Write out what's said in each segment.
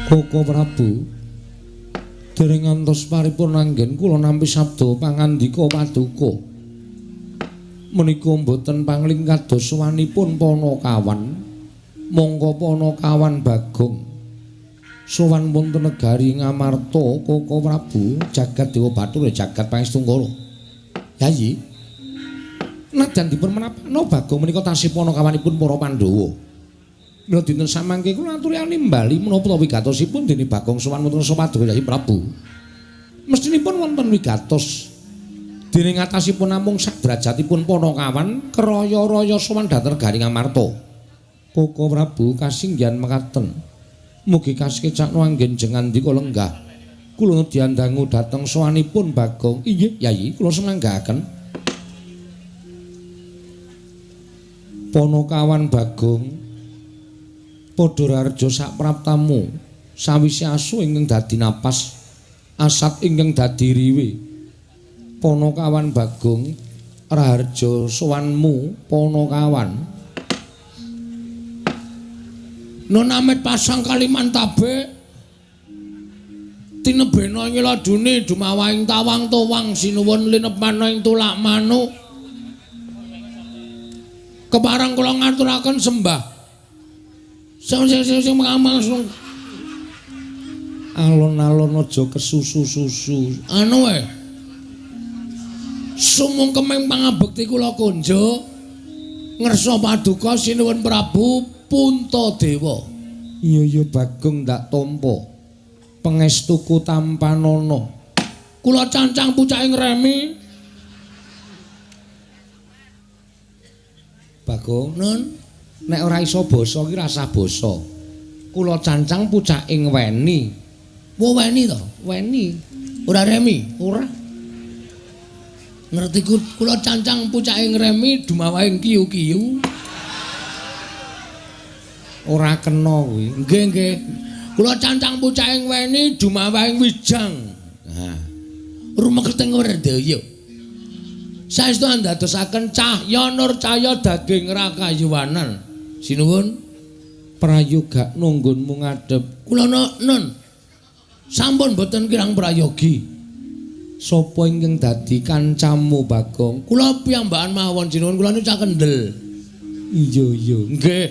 Koko Prabu dereng ngantos paripurna anggen kula nampi sabda pangandika paduka menika mboten pangling kados sowanipun Panakawan mongko Panakawan Bagong sowan wonten negari Ngamarta Koko Prabu jagat Dewa Bathara jagat Pangestu-Nggara yayi nadyan dipun menapakno Bagong menika tasih Panakawanipun para Pandhawa. Mila dinten samangke kula aturi animbali menapa wigatosipun dene Bagong sowan wonten Paduka Yayi Prabu. Mestinipun wonten wigatos dene ngatasipun namung sadrajatipun Panakawan keraya-raya sowan dhateng Garing Amarta. Koko Prabu kasinggihan mekaten. Mugi kasekecakno anggen jengandika lenggah. Kula diandangu dhateng sowanipun Bagong. Inggih Yayi, kula semanggahaken. Panakawan Bagong padha rarja sapraptamu sawise asu ingkang dadi napas asat ingkang dadi riwe Panakawan Bagong raharja sowanmu Panakawan Nonamit pasang Kalimantabe tinebena ing ladune dumawahing tawang towang sinuwun linepana ing tulak manuk keparang kula ngaturaken sembah sing langsung alon-alon aja kesusu-susu anu wae sumung kemeng pangabekti kula konjo ngersa paduka sinuwun Prabu Puntadewa iya Bagong ndak tampa pangestuku tampanana kula cancang pucaking remi Bagong nun nek ora iso basa ki rasah basa. Kula cancang pucaking weni. Wo weni to? Weni. Ora remi, ora. Ngerti kula cancang pucaking remi dumawahing kiyu-kiyu. Ora kena kuwi. Nggih, nggih. Kula cancang pucaking weni dumawahing wijang. Nah. Rumeketing Werdaya. Saestu andadosaken cahya nur cahya daging rakayuwanan. Sinuwun prayoga nunggunmu ngadhep. Kula nun sampun boten kirang prayogi. Sapa ingkang dadi kancamu Bagong? Kula piyambakan mawon sinuwun kula niku cah kendel. Iya. Nggih.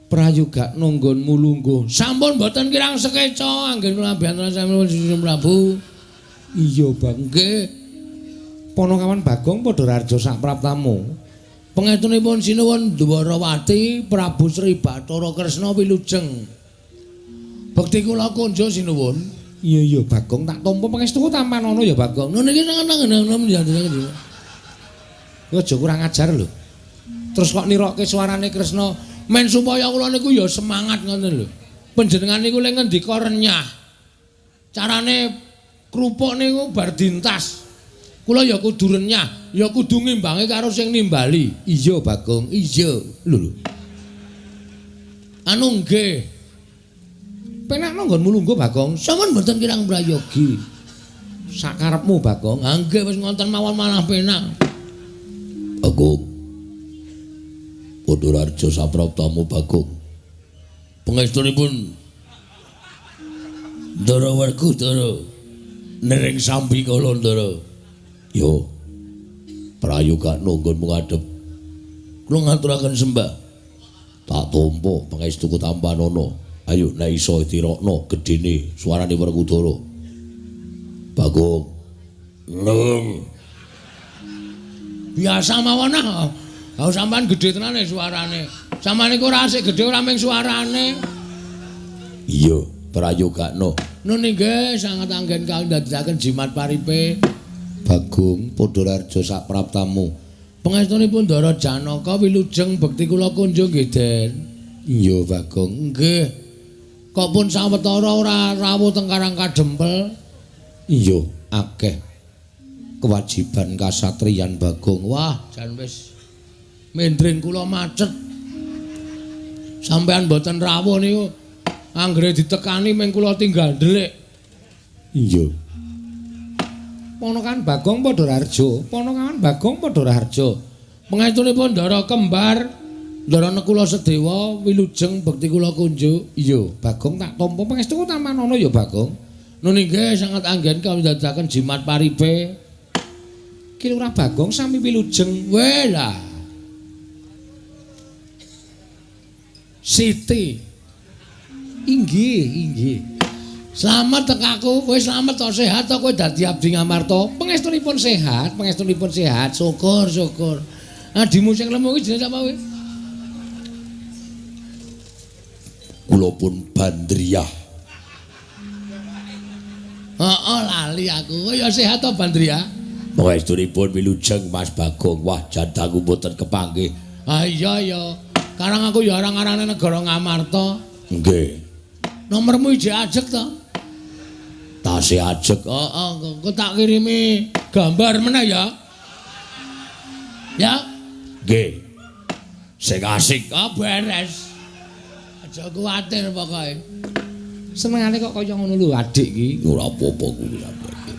Prayoga nunggunmu lungguh. Sampun boten kirang sekeca anggen kula biyanten sampun Prabu. Iya, Bang. Nggih. Panakawan Bagong padha rarja sapraptamu. Pengetunipun sinuwun Dwarawati Prabu Sri Bathara Kresna wilujeng. Bekti kula konjo sinuwun. Iya Bagong tak tampa pangestuku tampanana ya Bagong. Nun iki nang-nang njandene. Yo aja kurang ajar lho. Terus kok nirokke suarane Kresna men supaya kula niku ya semangat ngoten lho. Panjenengan niku lek ngendika renyah. Carane krupuk niku bar dintas. Kula ya kudu renyah, ya kudu ngimbangi karo sing nimbali. Iya, Bagong, iya. Lho. Anu nggih. Penakno nggonmu lungguh, Bagong. Sampun mboten kirang prayogi. Sakarepmu, Bagong. Ha nggih wis ngonten mawon malah penak. Bagong. Padha rarja sapraptamu, Bagong. Pangestunipun Ndara Werkudara nering sambi kala Ndara. Yo, prayoga nunggunmu ngadhep. Kula ngaturaken sembah. Tak tampa pangestuku tampanana. Ayo nek iso dirokno gedene suarane Werkudara. Bagong. Nung. Biasa mawon ah. Lah sampean gedhe tenan suarane. Sampeyan iku ora asik gedhe ora mung suarane. Iya, prayogakno. Nun nggih sanget anggen kang ndadosaken jimat paripe. Bagong padha rarja sapraptamu. Pangestunipun Ndara Janaka wilujeng bekti kula kunjung nggih, Den. Iya, Bagong. Nggih. Kok pun sawetara ora rawuh teng Karang Kadempel? Iya, akeh kewajiban kasatriyan Bagong. Wah, jan wis mendring kula macet. Sampeyan mboten rawuh niku anggere ditekani mung kula tinggal ndelik. Iya. Panakawan Bagong padha rarja, Panakawan Bagong padha rarja. Pengetunipun Ndara Kembar Ndarana kula sedewa wilujeng bekti kula kunjuk. Iya, Bagong tak tampa pangestu tamanana ya Bagong. Nun inggih sanget anggen kami dadakan jimat paripe. Ki Lurah Bagong sami wilujeng. Weh lah. Siti. Inggih. Selamat tekaku, kowe selamat to sehat to kowe dadi abdi Ngamarta. Pangestunipun sehat. Syukur. Adimu sing lemu iki jenenge sapa kowe? Kula pun Bandriyah. Lali aku. Kowe ya sehat to Bandriyah? Pangestunipun wilujeng Mas Bagong. Wah, jantangku mboten kepanggih. Iya ya. Karang aku ya arang-arane negara Ngamarta. Nggih. Nomormu ijek ajeg to? Tasih ajeg. Kok tak kirimi gambar meneh ya. Ya? Nggih. Sing asik. Beres. Aja kuwatir pokoke. Senengane kok kaya ngono lho adik iki. Ora apa-apa kuwi sampeyan.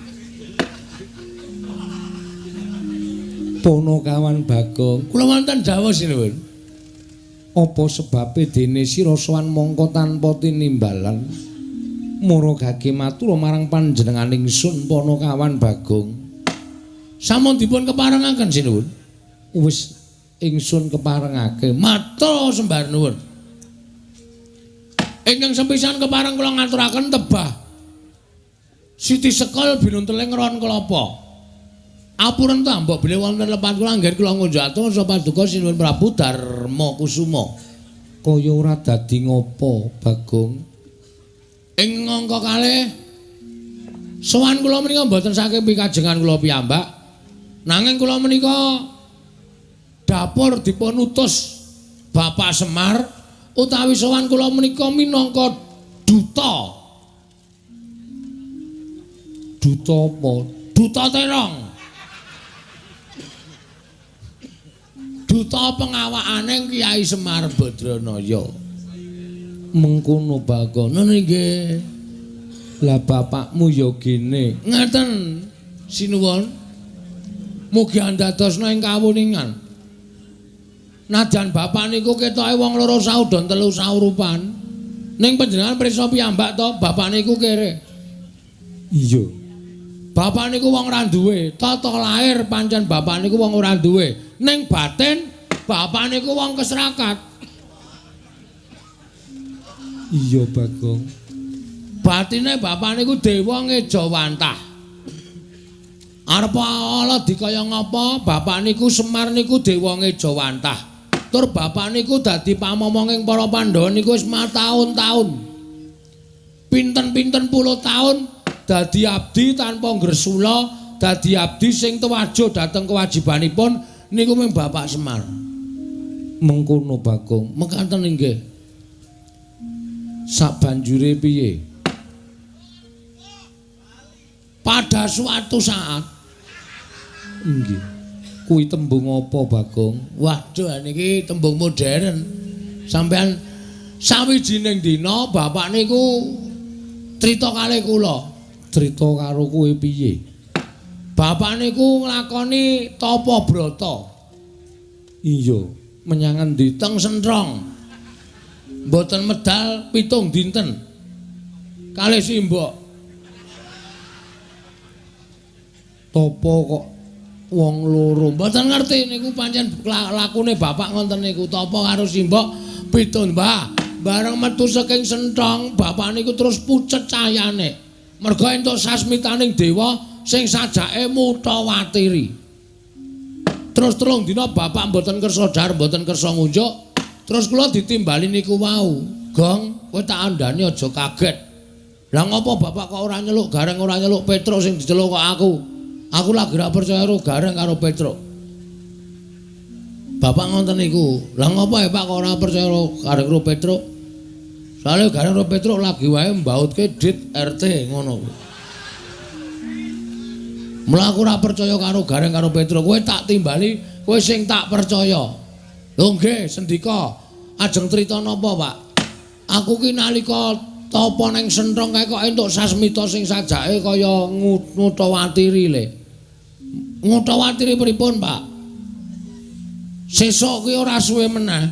Ponokawan Bagong. Kula wonten dawuh sinuwun. Apa sebabe dene sira sowan mongko tanpa tinimbalan maragake matur marang panjenenganing ingsun Ponokawan Bagong. Sampun dipun keparengaken sinuwun. Wis ingsun keparengake. Matur sembah nuwun. Ingkang sepisan kepareng kula ngaturaken tebah Siti Sekol binunteling ron kelapa. Apuren ta mbok bilih wonten lepat kula anggen kula ngunjuk sapa paduka sinuwun Prabu Darma Kusuma. Kaya ora dadi ngopo, Bagong? Ing angka kalih sowan kula menika mboten saking pikajengan kula piyambak. Nanging kula menika dapur dipun utus Bapak Semar utawi sowan kula menika minangka duta. Duta apa? Duta terong. Duta pengawakane Kyai Semar Badranaya. Mengkono Bagong. Nggih. Lah bapakmu ya gene. Ngeten sinuwun. Mugi andadosna ing kawuningan. Najan bapak niku ketoke wong loro saudon telu saurupan. Ning panjenengan prisa piyambak to, bapak niku kere. Iya. Bapak niku wong ora duwe, tata lair pancen bapak niku wong ora duwe. Ning batin bapak niku wong keserakat. Iya, Bagong. Batine bapak niku dewa ngejawantah. Arep ala dikaya ngapa, bapak niku Semar niku dewa ngejawantah. Tur bapak niku dadi pamomonging para Pandhawa niku wis mataun-taun. Pinten-pinten puluh taun dadi abdi tanpa ngresula, dadi abdi sing tuwajo dhateng kewajibanipun niku mung Bapak Semar. Mengkono Bagong, mekaten nggih. Sabanjure piye? Pada suatu saat nggih. Kuwi tembung apa, Bagong? Waduh, niki tembung modern. Sampeyan sawijining dina bapak niku crita kalih kula. Crita karo kowe piye? Bapak niku nglakoni tapa brata. Iya, menyang endi? Teng Sentrong. Mboten medal 7 dinten. Kalih simbok. Tapa kok wong loro mboten ngerti niku pancen lakune bapak ngonten niku tapa karo simbok 7 Mbah. Bareng metu saking Sentrong, bapak niku terus pucet cahayane. Merga entuk sasmitaning dewa sing sajake Mutawatiri. Terus telung dina bapak mboten kersa dar, mboten kersa ngunjuk. Terus kula ditimbali niku wau. Gong, kowe tak andani aja kaget. Lah ngopo bapak kok ora nyeluk Gareng, ora nyeluk Petruk sing diceluk kok aku? Aku lagi ra percaya karo Gareng karo Petruk. Bapak ngonten niku. Lah ngopo ya Pak kok ora percaya karo Gareng karo Petruk? Soale Gareng karo Petruk lagi wae mbautke dit RT ngono. Mula aku ora percaya karo Gareng karo Petruk. Kowe tak timbali, kowe sing tak percaya. Lho nggih, sendika. Ajeng crita napa, Pak? Aku ki nalika tapa ning Sentrong kae kok entuk sasmita sing sajake kaya Ngutawatiri le. Ngutawatiri pripun, Pak? Sesuk kuwi ora suwe meneh.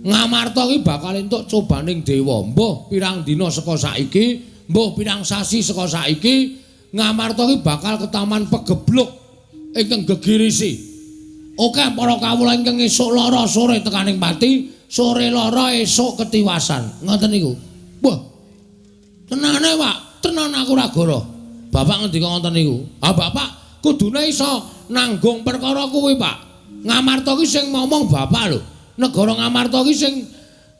Ngamarta ki bakal entuk cobaning dewa. Mbah pirang dina saka saiki, mbah pirang sasi saka saiki, Ngamarta ki bakal ke taman Pegebluk ingkang gegirisi. Oke para kawula ingkang esuk lara sore tekaning pati, sore lara esuk ketiwasan. Ngoten niku. Wah. Tenane, Pak. Tenan aku ora goro. Bapak ngendika ngoten niku. Ah Bapak kudune iso nanggung perkara kuwi, Pak. Ngamarta ki sing ngomong Bapak lho. Negara Ngamarta ki sing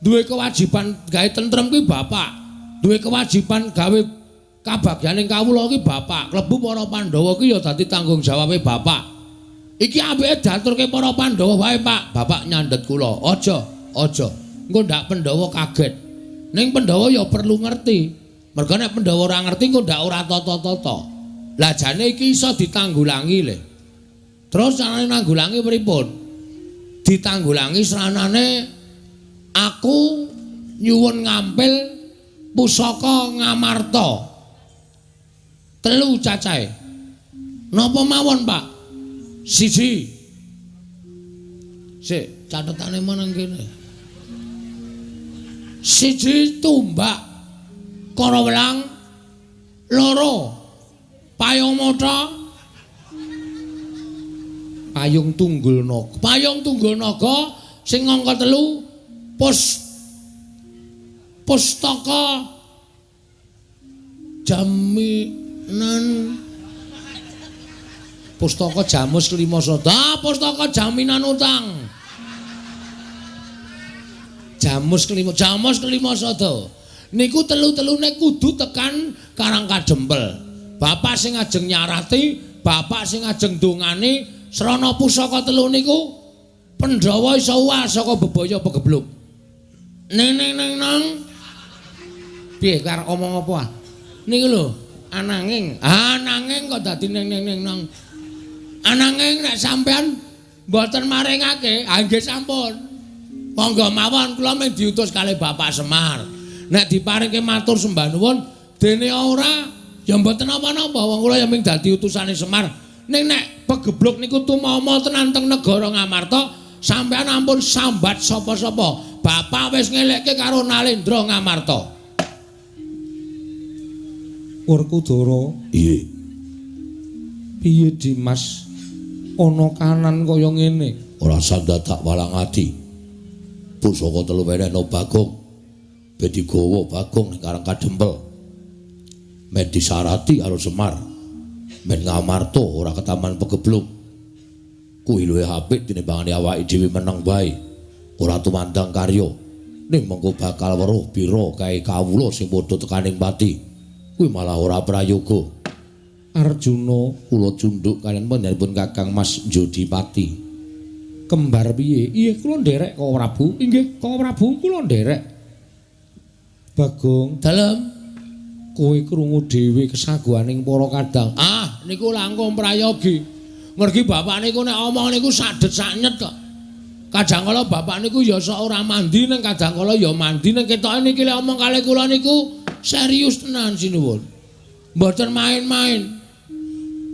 duwe kewajiban gawe tentrem ki Bapak. Duwe kewajiban gawe kabagyaning kawula ki Bapak. Klebu para Pandhawa ki ya dadi tanggung jawabe Bapak. Iki ambeke diaturke para Pandhawa wae, Pak. Bapak nyandet kula. Aja. Engko ndak Pandhawa kaget. Ning Pandhawa ya perlu ngerti. Mergo nek Pandhawa ora ngerti engko ndak ora tata-tata. Lah jane iki iso ditanggulangi le. Terus carane nanggulangi pripun? Ditanggulangi seranane aku nyuwun ngampil pusaka Ngamarta. 3 cacahe. Napa mawon, Pak? 1. Sik, catetane meneng kene. 1 tumbak Karawelang, 2 payung mata, payung tunggul naga. Payung tunggul naga sing angka 3 pustaka jaminan pustaka jamus kelima sada. Pustaka jaminan utang. Jamus kelima sada. Niku telu-telune kudu tekan Karangkadempel. Bapak sing ajeng nyarati, bapak sing ajeng dongani, srana pusaka 3 niku Pandhawa iso uwal saka bebaya Pegebluk. Neng. Piye karep omong apa? Niku lho, ananging kok dadi neng. Ananging nek sampean mboten maringake, nggih sampun. Monggo mawon kula mung diutus kalih Bapak Semar. Nek diparingke matur sembah nuwun dene ora ya mboten apa-apa wong kula ya mung dadi utusane Semar. Ning nek Pegebluk niku tumama tenan teng negara Ngamarta, sampean ampun sambat sapa-sapa. Bapak wis ngelekke karo Nalendra Ngamarta. Werkudara. Iye. Piye Dimas? Ana kanan kaya ngene. Ora sandadak walang ati. Pusaka 3 wenehna Bagong. Ben digawa Bagong ning Karangkadempel. Men disarati karo Semar. Men Ngamarta ora ke taman Pegebluk. Kuwi luwih apik tinimbangane awake dhewe meneng bae. Ora tumandang karya. Ning mengko bakal weruh pira kae kawula sing padha tekaning pati. Kuwi malah ora prayoga. Arjuna Kula cundhuk kaliyan panjenenganipun Kakang Mas Jodipati. Kembar piye? Iya kula nderek Kang Prabu. Inggih, Kang Prabu kula nderek. Bagong, Dalem kowe krungu dhewe kesaguhaning para kadang. ah niku langkung prayogi. Mergi bapak niku nek omong niku sadet saknyet kok. Kadangkala bapak niku ya sok ora mandi ning kadangkala ya mandi ning ketoke niki lek omong kalih kula niku serius tenan sinuwun. Mboten main-main.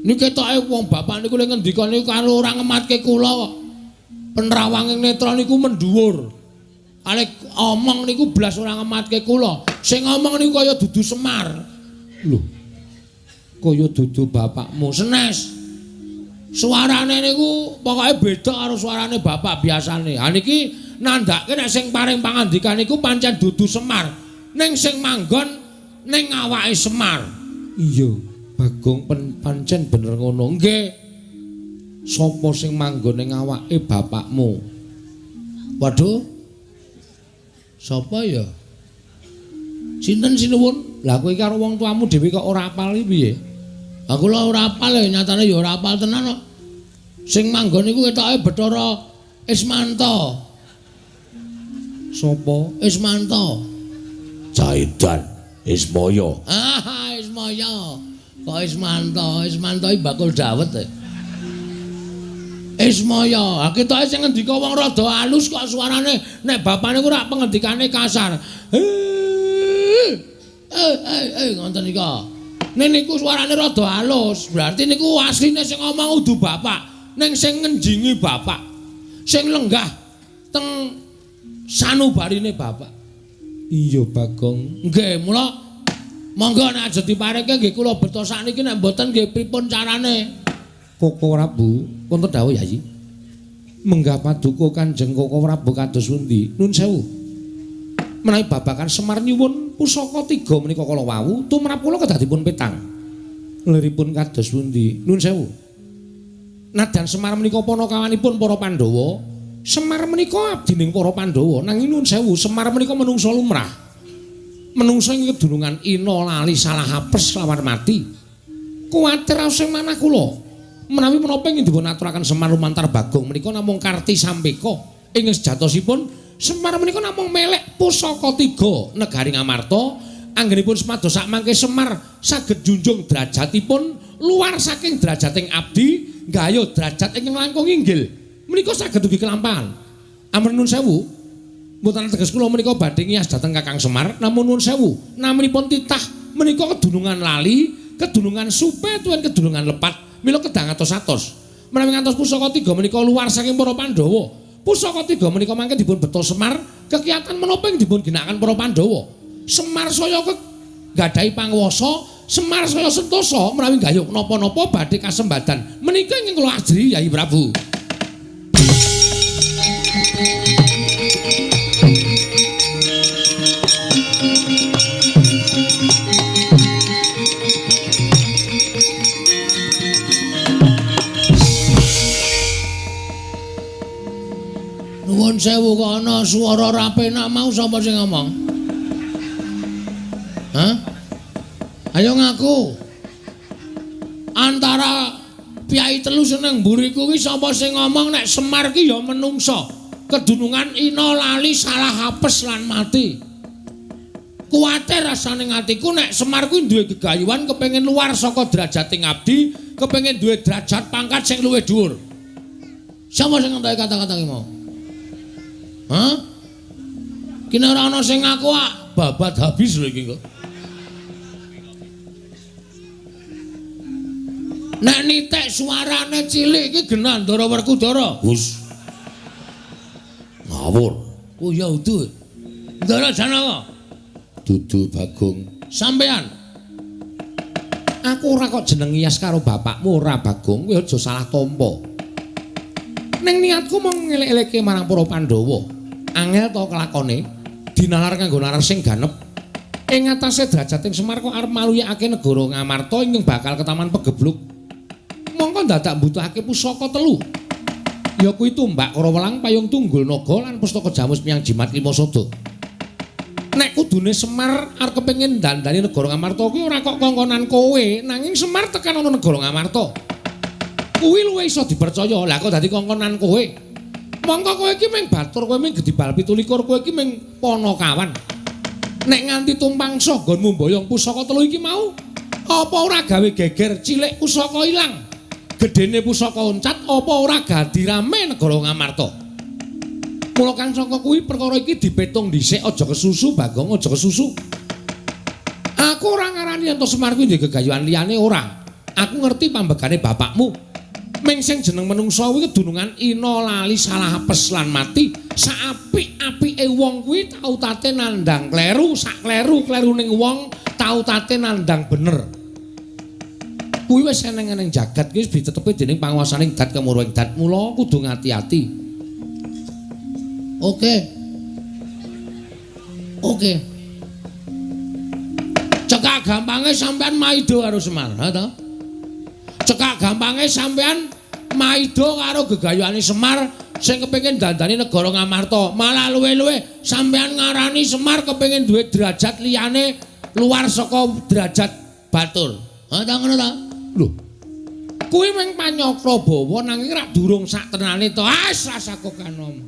Niki ketoke wong bapak niku lek ngendika niku karo ora ngematke kula kok. Penrawanging netra niku mendhuwur. Alek omong niku blas ora ngematke kula. Sing ngomong niku kaya dudu Semar. Lho. Kaya dudu bapakmu Senes. Suarane niku pokoke beda karo suarane bapak biasane. Ha niki nandhake nek sing paring pangandikan niku pancen dudu Semar. Ning sing manggon ning awake Semar. Iya, Bagong pancen bener ngono. Nggih. Sapa sing manggon ning awake bapakmu? Waduh. Sapa ya? Sinten sinuwun? Lah kowe karo wong tuamu dhewe kok ora apal iki piye? Aku lho ora apal ya, nyatane ya ora apal tenan kok. Sing manggon niku ketoke Bathara Ismanta. Sapa? Ismanta. Jaidan Ismaya. Ah, Ismaya. Kok Ismanta? Ismanta iki bakul dawet e. Ismaya, ketoke sing ngendika wong rada alus kok suarane nek bapane ku ora pengendikane kasar. Ngoten nika. Nek niku suarane rada alus, berarti niku asline sing ngomong udu bapak, ning sing ngenjingi bapak. Sing lenggah teng sanubarine bapak. Iya Bagong. Nggih, mula monggo nek aja diparengke nggih kula beto sakniki nek mboten nggih pripun carane. Koko Prabu, wonten dawuh Yayi. Menggah paduka Kanjeng Koko Prabu kados pundi? Nun sewu. Menawi babakan Semar nyuwun pusaka 3 menika kala wau, tumrap kula kedah dipun petang. Liripun kados pundi? Nun sewu. Nadan Semar menika panakawanipun para Pandhawa, Semar menika abdining para Pandhawa, nanging nun sewu Semar menika menungsa lumrah. Menungsa ing kedurungan ina lali salah apes lawan mati. Kuwatir sing manah kula. Menawi menapa ingin dipun aturaken Semar lumantar Bagong menika namung karti sampeka. Ing sejatosipun Semar menika namung melek pusaka 3 negari Ngamarta. Anggenipun semados sak mangke Semar saged junjung derajatipun luar saking derajating abdi, nggayuh derajat ingkang langkung inggil. Menika saged ugi kelampahan. Ampun nun sewu. Mboten teges kula menika badhe ngiyas dhateng Kakang Semar, namun nun sewu, naminipun titah menika kedunungan lali, kedunungan supe tuwin kedunungan lepat. Mila kedang atos-atos. Menawi ngantos pusaka 3 menika luar saking para Pandhawa. Pusaka 3 menika mangke dipun beto Semar, kekiyatan menapa ing dipun ginakaken para Pandhawa. Semar saya gadhahi panguwasa, Semar saya sentosa menawi gayuh napa-napa badhe kasembadan. Menika ingkang kula ajri Yayi Prabu. Nuwun sewu kok ana swara rapenak mau sapa sing ngomong? Hah? Ayo ngaku. Antara piyai telu seneng mburiku kuwi sapa sing ngomong nek Semar ki ya menungsa. Kedunungan ina lali salah apes lan mati. Kuwatir rasane atiku nek Semar kuwi duwe gegayuhan kepengin luar saka derajating abdi, kepengin duwe derajat pangkat sing luwih dhuwur. Sapa sing ngentoki kata-kata iki mau? Hah? Kene ora ana sing ngaku babat habis lho iki kok. Nek nitek suarane cilik iki genan Ndara Werkudara. Gus. Ngawur. Oh ya utuh. Ndara Janawa. Dudu Bagong. Sampean. Aku ora kok jeneng ngiyas karo bapakmu ora Bagong, kowe aja salah tampa. Ning niatku mung ngelek-eleke marang para Pandhawa. Angel to kelakone dinalar kanggo nalar sing ganep. Ing atase derajating Semar kok arep maluyake negara Ngamarta ingkang bakal ketaman pegebluk. Mongko dadak mbutuhake pusaka 3. Ya kuwi tumbak karo welang payung tunggul naga lan pustaka jamus miyang jimat lima sada. Nek kudune Semar arep kepengin dandani negara Ngamarta kuwi ora kok kongkonan kowe, nanging Semar tekan ana negara Ngamarta. Kuwi luwih iso dipercaya. Lah kok dadi kongkonan kowe. Mongko kowe iki mung batur, kowe mung gedibal 17, kowe iki mung panakawan. Nek nganti tumpangsa nggonmu mboyong pusaka 3 iki mau, apa ora gawe geger cilik pusaka ilang? Gedene pusaka oncat apa ora gadi rame negara Ngamarta? Mula kang saka kuwi perkara iki dipetung dhisik, aja kesusu Bagong, aja kesusu. Aku ora ngarani ento Semar kuwi ndek gegayuhan liyane ora. Aku ngerti pambegane bapakmu. Ming sing jeneng menungsa kuwi kedunungan ina lali salah apes lan mati. Saapik-apike wong kuwi tau tate nandang kleru, sak kleru-kleruning wong tau tate nandang bener. Kuwi wis eneng-eneng jagat kuwi wis ditetepi dening panguwasaning dat kemurwing dat. Mula kudu ngati-ati. Oke. Cekak gampange sampean maido karo Semar, ha to? Cekak gampange sampean maido karo gegayuhane Semar sing kepengin dandani negara Ngamarta. Malah luwe-luwe sampean ngarani Semar kepengin duwe derajat liyane luar saka derajat batur. Ha ta ngono ta? Lho. Kuwi mung Panyakrabawa nanging rak durung sak tenane to. Rasaku kanom.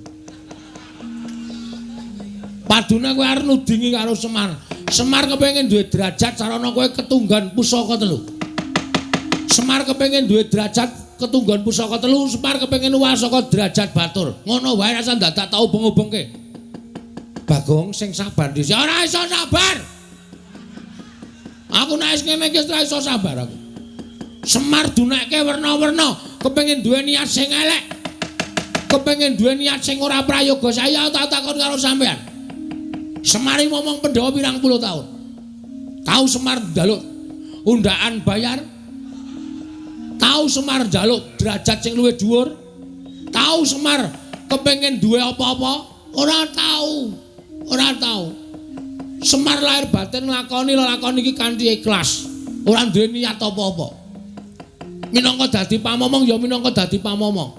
Padune kowe arep nudingi karo Semar. Semar kepengin duwe derajat sarana kowe ketunggan pusaka 3. Semar kepengin duwe derajat ketunggan pusaka 3, Semar kepengin luwih saka derajat batur. Ngono wae rasa dadak tau ubeng-ubengke. Bagong sing sabar dhisik. Ora iso sabar. Aku nek kene iki ora iso sabar aku. Semar dunekke werna-werna, kepengin duwe niat sing elek. kepengin duwe niat sing ora prayoga saya tak takon karo sampean. Semar momong Pandhawa pirang puluh tahun. Tahu Semar njaluk undaan bayar? Tahu Semar njaluk derajat sing luwih dhuwur? Tahu Semar kepengin duwe apa-apa? Ora tahu. Ora tahu. Semar lahir batin nglakoni lakon iki kanthi ikhlas. Ora duwe niat apa-apa. Minangka dadi pamomong ya minangka dadi pamomong.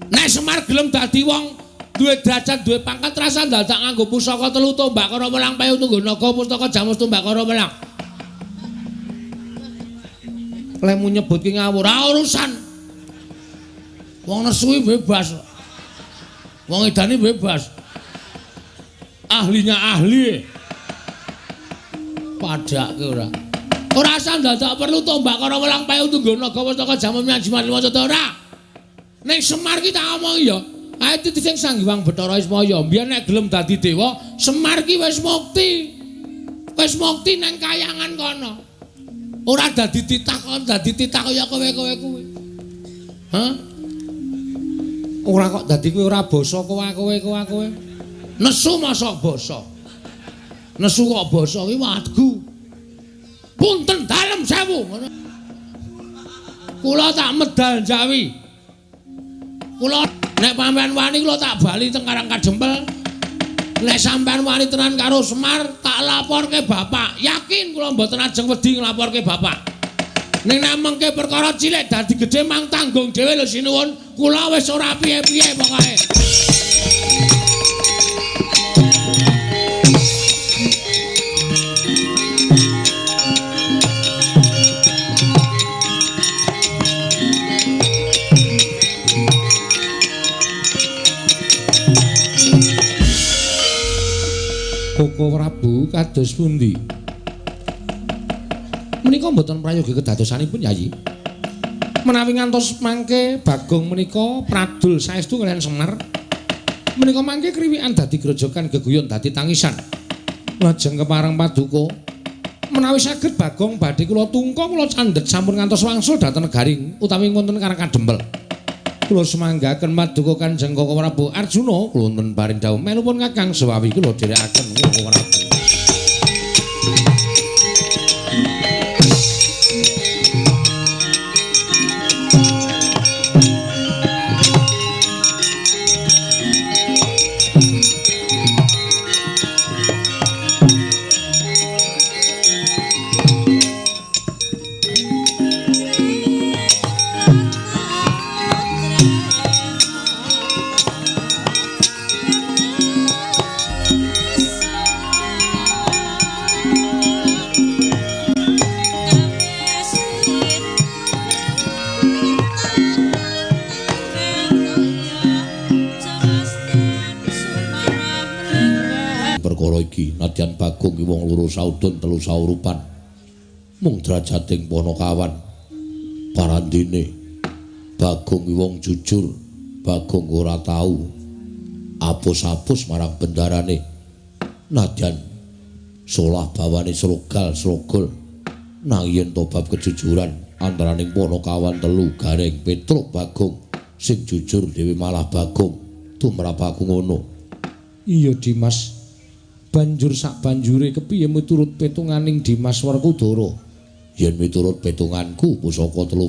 Nek Semar gelem dadi wong duwe derajat, duwe pangkat rasa dadak nganggo pusaka 3 tombak karo welang payu tungganaga pustaka jamus tombak karo welang. Lemu nyebut ki ngawur, ora urusan. Wong nesu bebas. Wong edani bebas. Ahlinya ahli. Padake ora. Ora usah dadak perlu tombak karo welang payu tungganaga pustaka jamus nyajiman lima cetha ora. Ning Semar ki tak omong ya. Ae titi sing Sanghyang Bathara Ismaya, mbiyen nek gelem dadi dewa, Semar ki wis mukti. Wis mukti nang kayangan kono. Ora dadi titah kaya kowe-kowe kuwi. Hah? Ora kok dadi kuwi ora basa kowe. Nesu mosok basa. Nesu kok basa ki wadgu. Punten dalem sewu ngono. Kula tak medal Jawi. Kula nek sampean wani kula tak bali teng Karang Kadempel. Nek sampean wani tenan karo Semar, tak laporke bapak. Yakin kula mboten ajeng wedi nglaporke bapak. Ning nek mengke perkara cilik dadi gedhe mang tanggung dhewe lho sinuwun. Kula wis ora piye-piye pokoke. Koko Prabu kados pundi? Menika mboten prayogi kedadosanipun Yayi. Menawi ngantos mangke Bagong menika pradul saestu kaliyan Semar. Menika mangke kriwikan dadi grojogan geguyon dadi tangisan. Lajeng kepareng paduka. Menawi saged Bagong badhe kula tungka kula candhet sampun ngantos wangsul dhateng negaring utawi wonten Karang Kadempel. Kula semanggaken paduka Kanjeng Koko Prabu Arjuna kula wonten paring dawuh melu pun Kakang Sewawi kula dherekaken Koko Prabu. Nadyan Bagong ki wong loro saudon telu saurupan mung drajating Panakawan parandene Bagong ki wong jujur Bagong ora tau apus-apus marang bendarane nadyan solah bawane slogal nang yen to bab kejujuran antaraning Panakawan telu Gareng Petruk Bagong sing jujur dhewe malah Bagong tumrap aku ngono. Iya Dimas. Banjur sak banjure kepiye miturut petunganing Dimas Werkudara? Yen miturut petunganku pusaka 3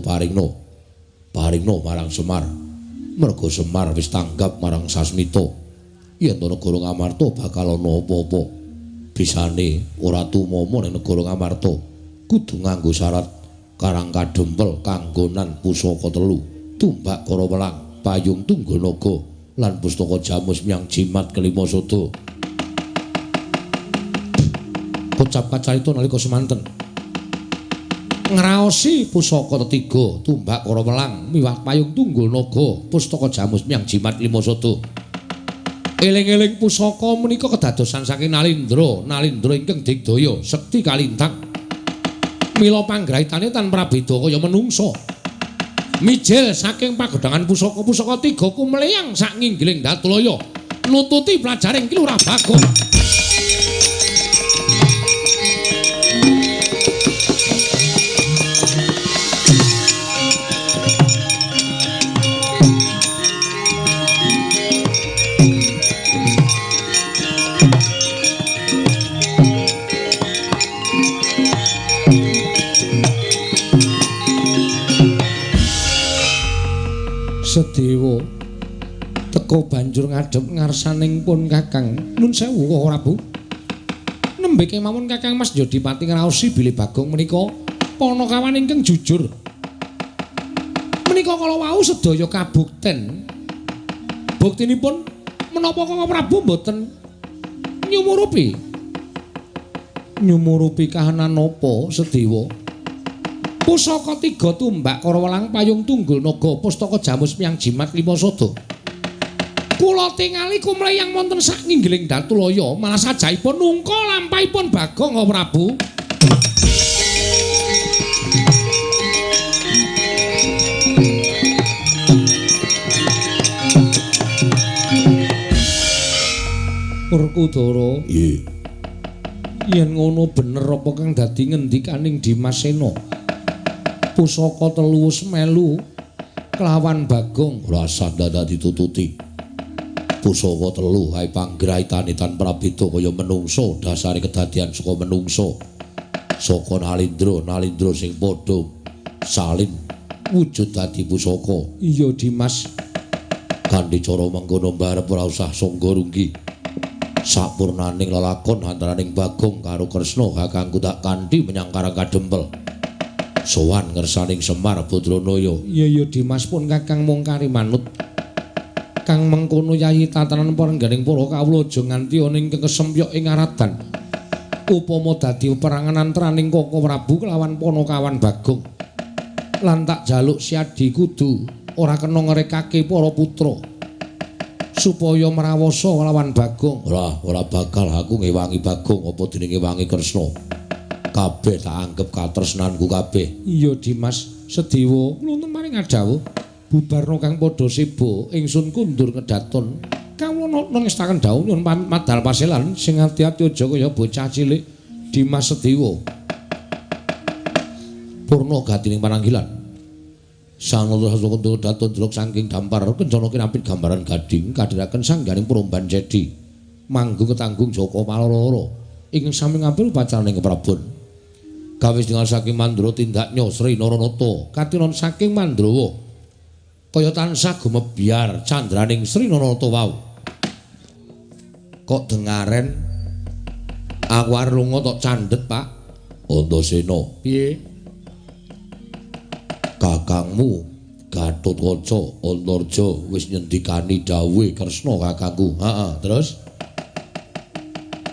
paringna marang Semar. Merga Semar wis tanggap marang Sasmita. Yen to negara Ngamarta bakal ana apa-apa. Bisane ora tumama ning negara Ngamarta kudu nganggo syarat Karang Kadempel kanggonan pusaka 3, tumbak kara welang, payung tungganaga lan pustaka jamus miyang jimat kelima soda. Pocap kacarita nalika semanten ngraosi pusaka 3 tumbak kara welang miwah payung tungganaga pustaka jamus miyang jimat 5 soda. Eling-eling pusaka menika kedadosan saking Nalindra ingkang digdaya sekti kalintang. Mila panggrahitane tanpa beda kaya menungsa. Mijil saking pagedhangan pusaka-pusaka 3 kumleyang sak nginggiling Datulaya nututi plajaring Kilurah Bagong. Sedewa teka banjur ngadhep ngarsaning pun Kakang. Nun sewu Kakang Prabu. Nembe kemawon Kakang Mas Jodipati ngraosi bilih Bagong menika Panakawan ingkang jujur. Menika kala wau sedaya kabukten. Buktinipun menapa Kakang Prabu mboten nyumurupi? Nyumurupi kahanan napa Sedewa? Pusaka 3 tumbak Karawelang Payung Tunggul Naga Pustaka Jamus Miyang Jimat 5 Sada. Kula tingali kumleyang wonten sak nginggiling Datulaya, malah sajaipun nungka lampahipun Bagong Kakang Prabu. Werkudara. Nggih. Yen ngono bener apa kang dadi ngendikaning Dimas Sena? Pusaka 3 wis melu kelawan Bagong. Rasa dadak ditututi. Pusaka 3 ae panggraitane tan prabeda kaya menungso, dasare kedadian saka menungso. Saka nalindra sing padha salin wujud dadi pusaka. Iya Dimas. Kanthi cara mengkono mbarep ora usah sangga runggi. Sapurnaning lelakon antaraning Bagong karo Kresna kakangku tak kanthi menyang Karang Kadempel. Sowan ngersaning Semar Badranaya. Iya Dimas pun Kakang mungkari manut. Kang mengkono yayi tatanan parengganing para kawula aja nganti ana ing kesempyok ing aradan. Upama dadi peperangan antaraning Kaka Prabu kelawan Panakawan Bagong. Lan tak jaluk Siadi kudu ora kena ngrekake para putra supaya mrawasa kelawan Bagong. Ora bakal aku ngewangi Bagong apa dene ngewangi Kresna. Kabeh tak anggep katresnanku kabeh. Iya Dimas, Sedewa kula maring adhawuh bubarna kang padha seba ingsun kundur ngedaton. Kawula ngestaken dawuh nyuwun pamit madal paselan sing ati-ati aja kaya bocah cilik. Dimas Sedewa. Purna gatining pananggilan. Sanada kundur daton delok saking dampar kencana kinapit gambaran gading kadhiraken sangganing Promban Cedi. Manggung ketanggung Jaka Paloro ing sami ngambil pacaraning keprabon. Kawis dengan saking Mandra tindaknya Sri Naranata katinon saking Mandrawa kaya tansah gumebyar candraning Sri Naranata wau. Kok dengaren aku arep lunga tok candhet, Pak. Antasena. Piye? Kakangmu Gatotkaca Antarja wis nyendikani dawuhe Kresna kakangku. Terus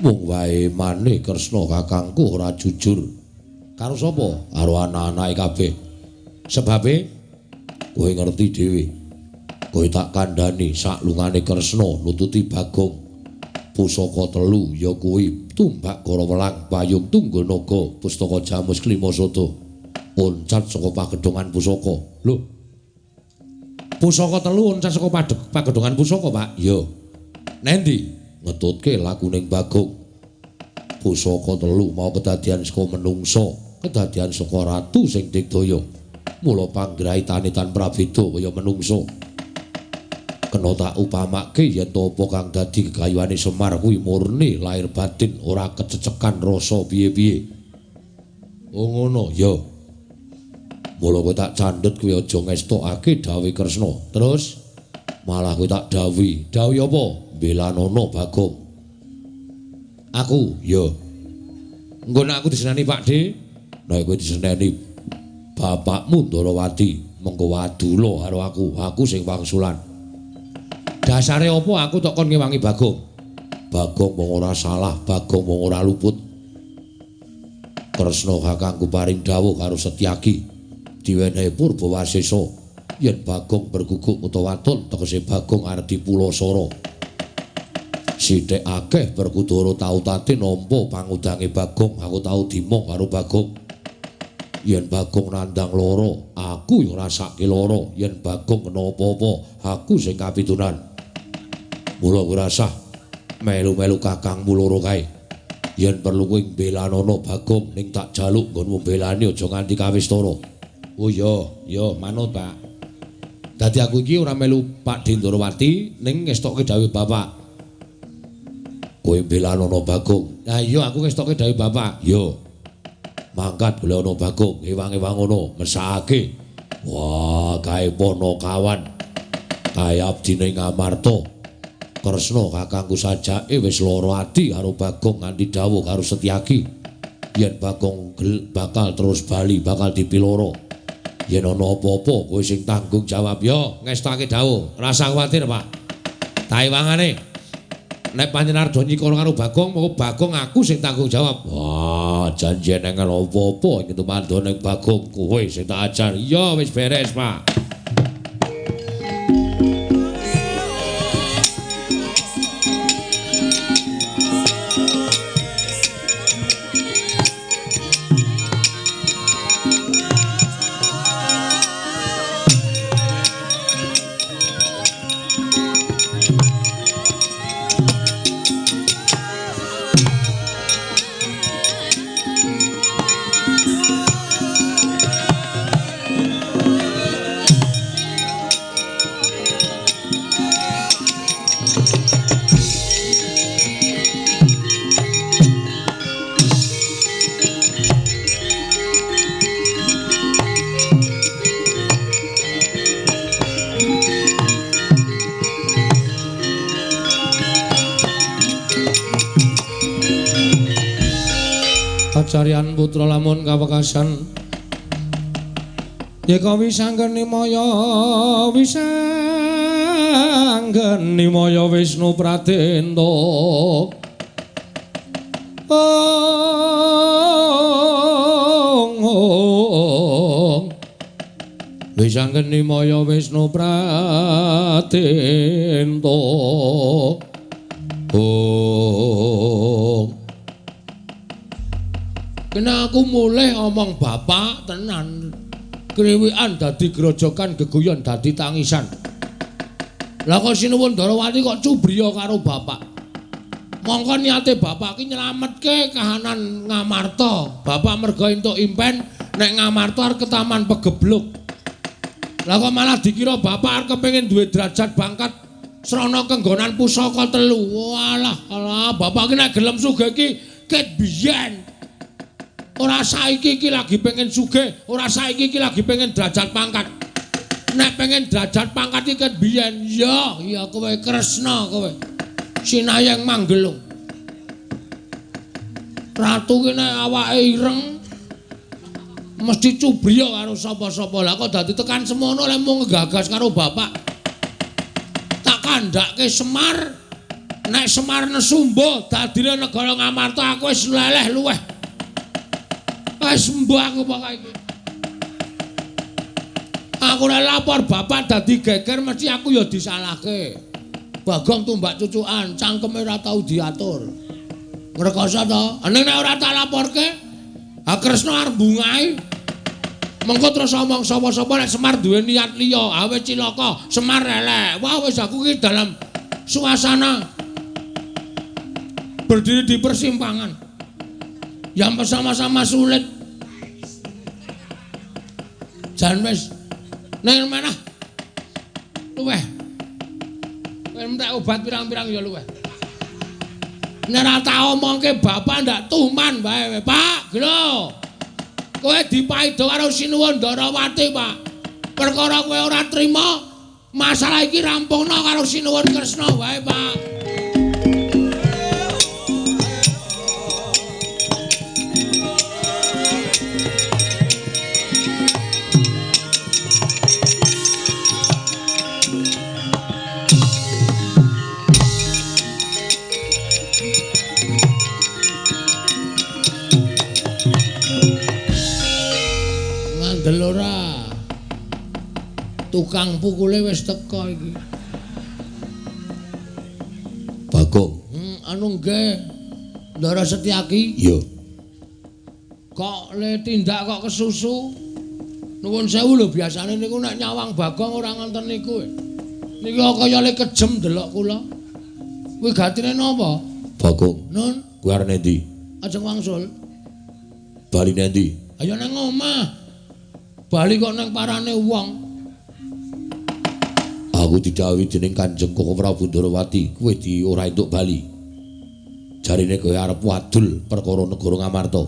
mung wae maneh Kresna kakangku ora jujur. Karo sapa? Karo anak-anake kabeh. Sebabe kowe ngerti dhewe. Kowe tak kandhani saklungane Kresna nututi Bagong. Pusaka 3 ya kuwi tumbak Karawelang Payung Tunggul Naga Pustaka Jamus 5 Sada. Oncat saka pagedhongan pusaka. Lho. Pusaka 3 oncat saka pagedhongan pusaka, Pak. Iya. Nendi? Ngetutke lakuning Bagong. Pusaka 3 mau kedadian saka menungsa, kedadian saka ratu sing digdaya. Mula panggraitane tan prabeda kaya menungsa. Kena tak upamake yen to apa kang dadi gegayuhane Semar kuwi murni lahir batin ora kececekan rasa piye-piye. Oh ngono, ya. Mula kowe tak candhet kowe aja ngestokake dawuh Kresna. Terus malah kowe tak dawuhi. Dawuh apa? Belanana Bagong. Aku, ya. Engko nek aku diseneni Pakde, nek kowe diseneni bapakmu Ndarawati, mengko wadula karo aku sing wangsulan. Dasare apa aku tok kon ngewangi Bagong? Bagong mung ora salah, Bagong mung ora luput. Kresna kakangku paring dawuh karo Setyaki, diwenehi Purbawasesa yen Bagong berguguk utawa waton tegese Bagong arep dipulosara. Sithik akeh Werkudara tau tati nampa pangudange Bagong, aku tau dimong karo Bagong. Yen Bagong nandang lara, aku yo ngrasake lara. Yen Bagong kena apa-apa, aku sing kapitunan. Mula kowe rasah melu-melu kakangmu loro kae. Yen perlu kowe mbelanana Bagong ning tak jaluk nggonmu mbelani aja nganti kawistara. Oh iya, manut, Pak. Dadi aku iki ora melu Pak Ndarawati ning ngestokke dawuh Bapak. Kowe mbelanana Bagong. Lah iya aku ngestokke dawuh Bapak. Yo. Mangkat belana Bagong, ewang-ewang ngono, mesake. Wah, kae Panakawan. Ae abdine Ngamarta Kresna kakangku sajake wis lara ati karo Bagong nganti dawuh karo Setyaki yen Bagong bakal terus bali bakal dipiloro. Yen ana apa-apa kowe sing tanggung jawab ya ngestake dawuh. Ora usah kuwatir, Pak. Taiwangane nek panjenengan do nyikol karo Bagong, moko Bagong aku sing tanggung jawab. Wah, janjian nang apa-apa iki tumandone Bagong kowe sing tak ajar. Ya wis beres, Pak. Carian putra lamun kawekasan yeka wisanggeni maya Wisnu Pratenta wisanggeni maya Wisnu Pratenta kena aku mulih omong bapak tenan kriwikan dadi grojokan geguyon dadi tangisan lah kok Sinuwun Darawati kok cubriya karo bapak mongko niate bapak ki nyelametke kahanan Ngamarta bapak mergo entuk impen nek Ngamarta arep ke taman pegebluk lah kok malah dikira bapak arep kepengin duwe derajat bangkat srana kenggonan pusaka 3 walah alah bapak ki nek gelem sugih ki ket biyen ora saiki iki lagi pengen sugih, ora saiki iki lagi pengen derajat pangkat. Nek pengen derajat pangkat iki ket biyen, ya kowe Kresna kowe. Sinayang Manggelung. Ratu ki nek awake ireng mesti cubriya karo sapa-sapa. Lah kok dadi tekan semono lek mung ngegagas karo bapak. Tak kandhake Semar. Nek Semar nesumba dadine negara Ngamarta aku wis leleh luweh. Wis mbah aku pokoke iki. Aku nek lapor bapak dadi geger mesti aku ya disalahke. Bagong tumbak cucukan, cangkeme ora tau diatur. Ngrekoso to? Ning nek ora tak laporke, Kresna arep bungahi. Mengko terus omong sapa-sapa nek Semar duwe niat liya, awe cilaka, Semar elek. Wah wis aku iki dalam suasana berdiri di persimpangan. Yang bersama-sama sulit. Jan wis ning manah luweh. Kowe entek obat pirang-pirang ya luweh. Nek ora tak omongke bapak ndak tuman wae, Pak. Lho. Kowe dipaido karo Sinuwun Darawati, Pak. Perkara kowe ora trima, masalah iki rampungna karo Sinuwun Kresna wae, Pak. Ora tukang pukule wis teko iki. Bagong. Anu nggih. Ndara Setyaki. Iya. Kok le tindak kok kesusu. Nuwun sewu lho biasane niku nek nyawang Bagong ora ngonten niku. Niki kaya le kejem delok kula. Kuwi gatine napa? Bagong. Nun. Kuwi arep endi? Ajeng wangsul. Bali endi? Ayo nang omah. Bali kok nang parane wong. Aku didhawuhi dening Kanjeng Koko Prabu Darawati, kowe ora entuk bali. Jarine kowe arep wadul perkara negara Ngamarta.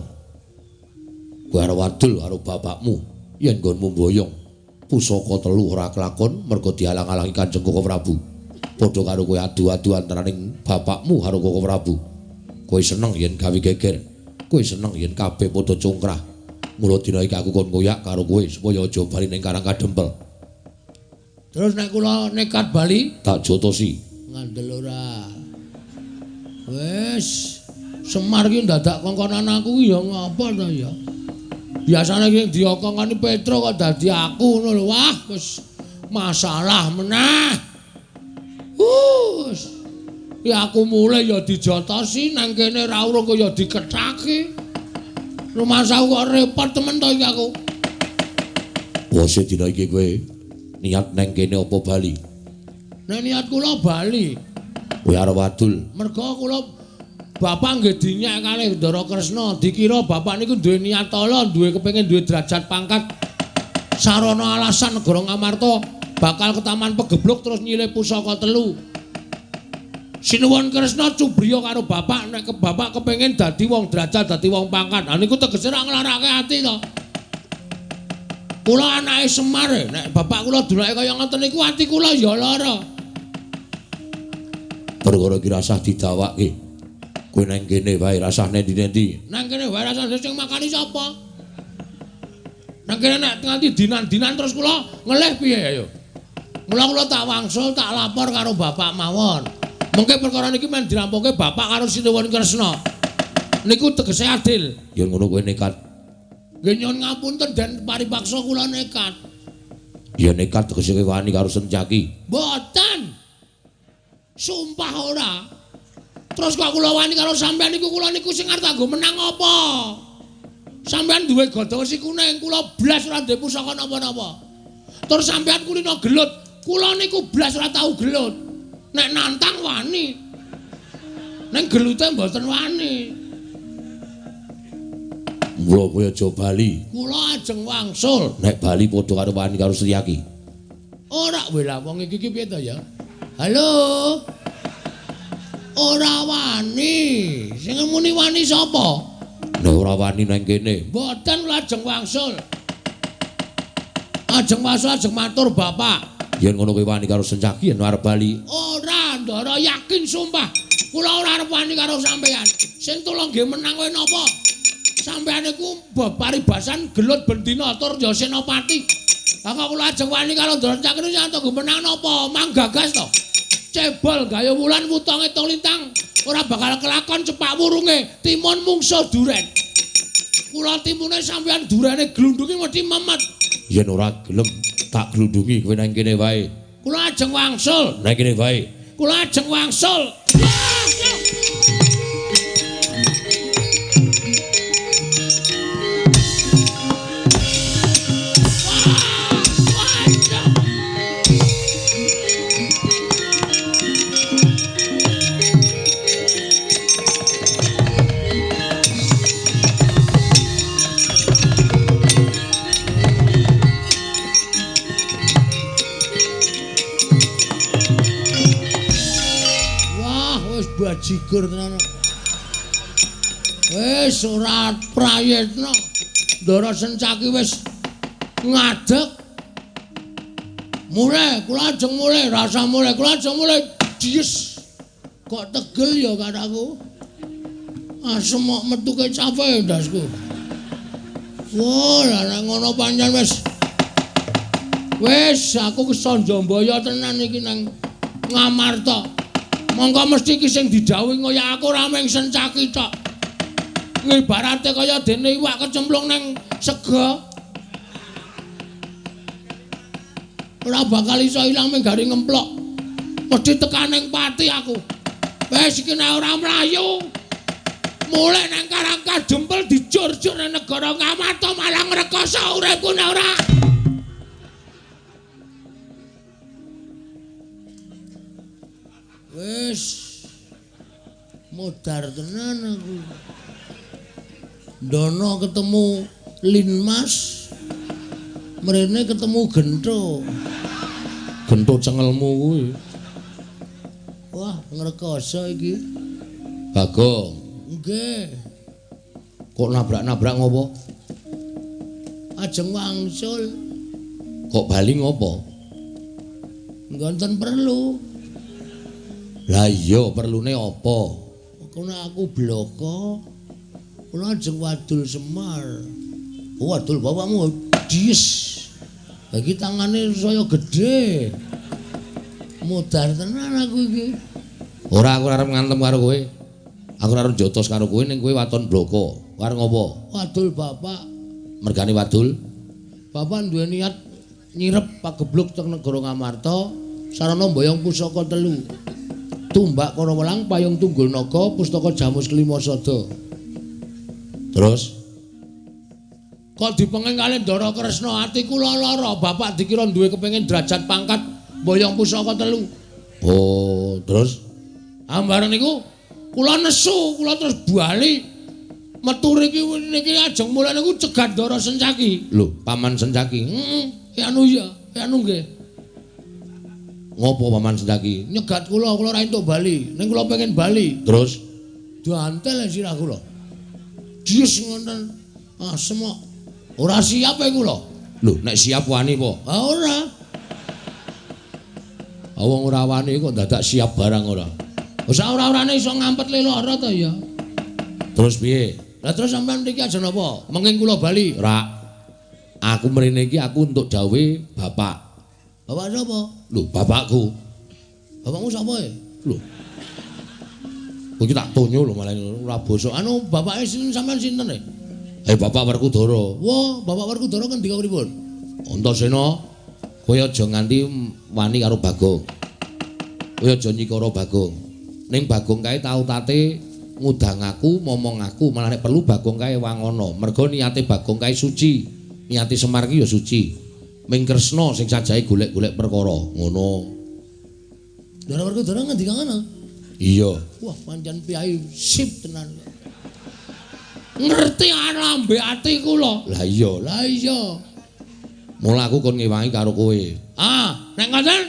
Kowe arep wadul karo bapakmu yen nggonmu mboyong. pusaka telu ora kelakon merga dihalang-halangi Kanjeng Koko Prabu. Padha karo kowe adu-adu antaraning bapakmu karo Koko Prabu. Kowe seneng yen gawe geger. Kowe seneng yen kabeh padha congkrah. Mula dina iki aku kon ngoyak karo kowe supaya aja bali ning Karang Kadempel. Terus nek kula nekat bali Tak jotosi. ngandel ora. Wis Semar ki dadak kongkonan aku ya ngapa to ya. Biasane ki diokongani Petro kok dadi aku ngono lho. Wah, wis masalah meneh. Ya aku mulai ya dijotosi nang kene ra urung kok ya dikethaki. Rumah saku kok repot temen to iki aku. Wose dina iki kowe niat nang kene apa bali? Nek niat kula bali. Kowe arep wadul. Merga kula bapak nggih dinyek kalih Ndara Kresna, dikira bapak niku duwe niat ala, duwe kepengin duwe derajat pangkat. Sarana alasan negara Ngamarta bakal ke Taman Pegebluk terus nyilih pusaka telu. Sinuwun Kresna cubriya karo bapak nek ke bapak kepengin dadi wong derajat, dadi wong pangkat. Ha niku tegese ra nglarake ati to. Kula anake Semar, nek bapak kula dulake kaya ngoten niku ati kula ya lara. Perkara iki rasah didawake. Kowe nang kene wae rasane ndi-ndi. Nang kene wae rasane sing makani sapa? Nang kene nek nganti dinan-dinan terus kula ngelih piye ayo. Mula tak wangsul tak lapor karo bapak mawon. Mengke perkara niki men dirampunke bapak karo Sinuwun Kresna. Niku tegese adil. Yen ngono kowe nekat. Nggih nyuwun ngapunten den paripaksa kula nekat. Ya nekat tegese kowe wani karo Sencaki. Mboten. Sumpah ora. Terus kok kula wani karo sampean niku kula niku sing arep anggo menang apa? Sampean duwe gada wesi kuning, kula blas ora ndek pusaka napa-napa. Terus sampean kulino gelut, kula niku blas ora tau gelut. Nek nantang wani. Nek gelute mboten wani. Mula kowe aja bali. Kula ajeng wangsul. Nek bali padha karo wani karo Setyaki. Ora kowe lah wong iki piye to ya? Halo. Ora wani. Sing muni wani sapa? Nek ora wani nang kene. Mboten kula ajeng wangsul. Ajeng wangsul ajeng matur bapak. Yen ngono kowe wani karo Sencaki yen arep bali. Ora, Ndara yakin sumpah. Kula ora arep wani karo sampean. Sing tulung nggih menang kowe napa? Sampean iku paribasan gelut bendina tur ya senopati. Lah kok kula ajeng wani karo Ndara Sencaki yen to menang napa? Manggagas to. Cebol gaya wulan wutang etung lintang ora bakal kelakon cepak wurunge timun mungsuh duren. Kula timune sampean durene glundungi wedi memet. Yen ora gelem tak glundungi kowe nang kene wae. Kula ajeng wangsul. Nang kene wae. Kula ajeng wangsul. Bajigur tenan. Wis ora prayitna. Ndara Sencaki wis ngadeg. Mulai, kula ajeng mulai, rasa mulai, kula ajeng mulai. Dies. Kok tegel ya kataku. Asem kok metu kecape ndasku. Wah, lah ngono pancen wis. Wis aku kesonjombaya tenan iki nang Ngamarta. Monggo mesti iki sing didhawuhi kaya aku ora mung Sencaki tok. Ngibarate kaya dene iwak kecemplung nang sega. Ora bakal iso ilang mung garing ngemplok. Mesti tekaning pati aku. Wis iki nek ora mlayu. Mulai nang Karang Kadempel dijur-jur nang negara Ngamarta malah ngrekoso uripku nek ora. Wis modar tenan aku. Dono ketemu Linmas. Mrene ketemu Gento. Gento cengelmu kuwi. Wah, ngrekoso iki. Bagong. Nggih. Kok nabrak-nabrak ngopo? Ajeng wangsul. Kok bali ngopo? Ngonten perlu. Lah iya perlune apa? Kono aku bloko. Kula ajeng wadul Semar. Oh, wadul bapakmu dis. Bagi tangane saya gede. Mudar tenan aku iki. Ora aku arep ngantem karo kowe. Aku arep jotos karo kowe ning kowe waton bloko. Arep ngopo? Wadul bapak. Mergane wadul. Bapak duwe niat nyirep pagebluk teng negara Ngamarta sarana mboyong pusaka 3. Tumbak Kara Welang payung Tunggul Naga pustaka Jamus Kelima Sada. Terus Kok dipenging kalih Ndara Kresna ati kula lara, bapak dikira duwe kepengin derajat pangkat mboyong pusaka 3. oh, terus Ambareng niku kula nesu, kula terus bali metu niki ajeng mulai niku cegat Ndara Sencaki. lho, Paman Sencaki. Heeh, ya anu nggih. Ngopo Paman Sencaki? Nyegat kula ra entuk bali, ning kula pengen bali. Terus Diantel sirah kula. Dius ngoten. Ah, semok. Ora siap e kula. lho, nek siap wani po? Ah ora. Wong ora wani kok dadak siap barang ora. Wis ora-orane iso ngampet lara ta ya. Terus piye? Lah terus sampean niki ajeng napa? Menging kula bali. Ra. Aku mrene iki aku untuk dawe bapak. Bapak sapa? Lho, bapakku. Bapakmu sapa e? Lho. Kowe iki tak tonyo lho malah ora bosok. Anu bapake sampean sinten e? Bapak Werkudara. Wah, Bapak Werkudara ngendika pripun? Antasena, kowe aja nganti wani karo Bagong. Kowe aja nyikara Bagong. Ning Bagong kae tau tate ngudang aku, momong aku, malah nek perlu Bagong kae wangono. Mergo niate Bagong kae suci. Niate Semar ki ya suci. Ming Kresna sing sajahe golek-golek perkara, ngono. Ndara Werkudara ngendika ngono? Iya. Wah, pancen piyai sip tenan. Ngerti alambe ati kula. Lah iya. Lah iya. Mula aku kon ngewangi karo kowe. Ah, nek ngoten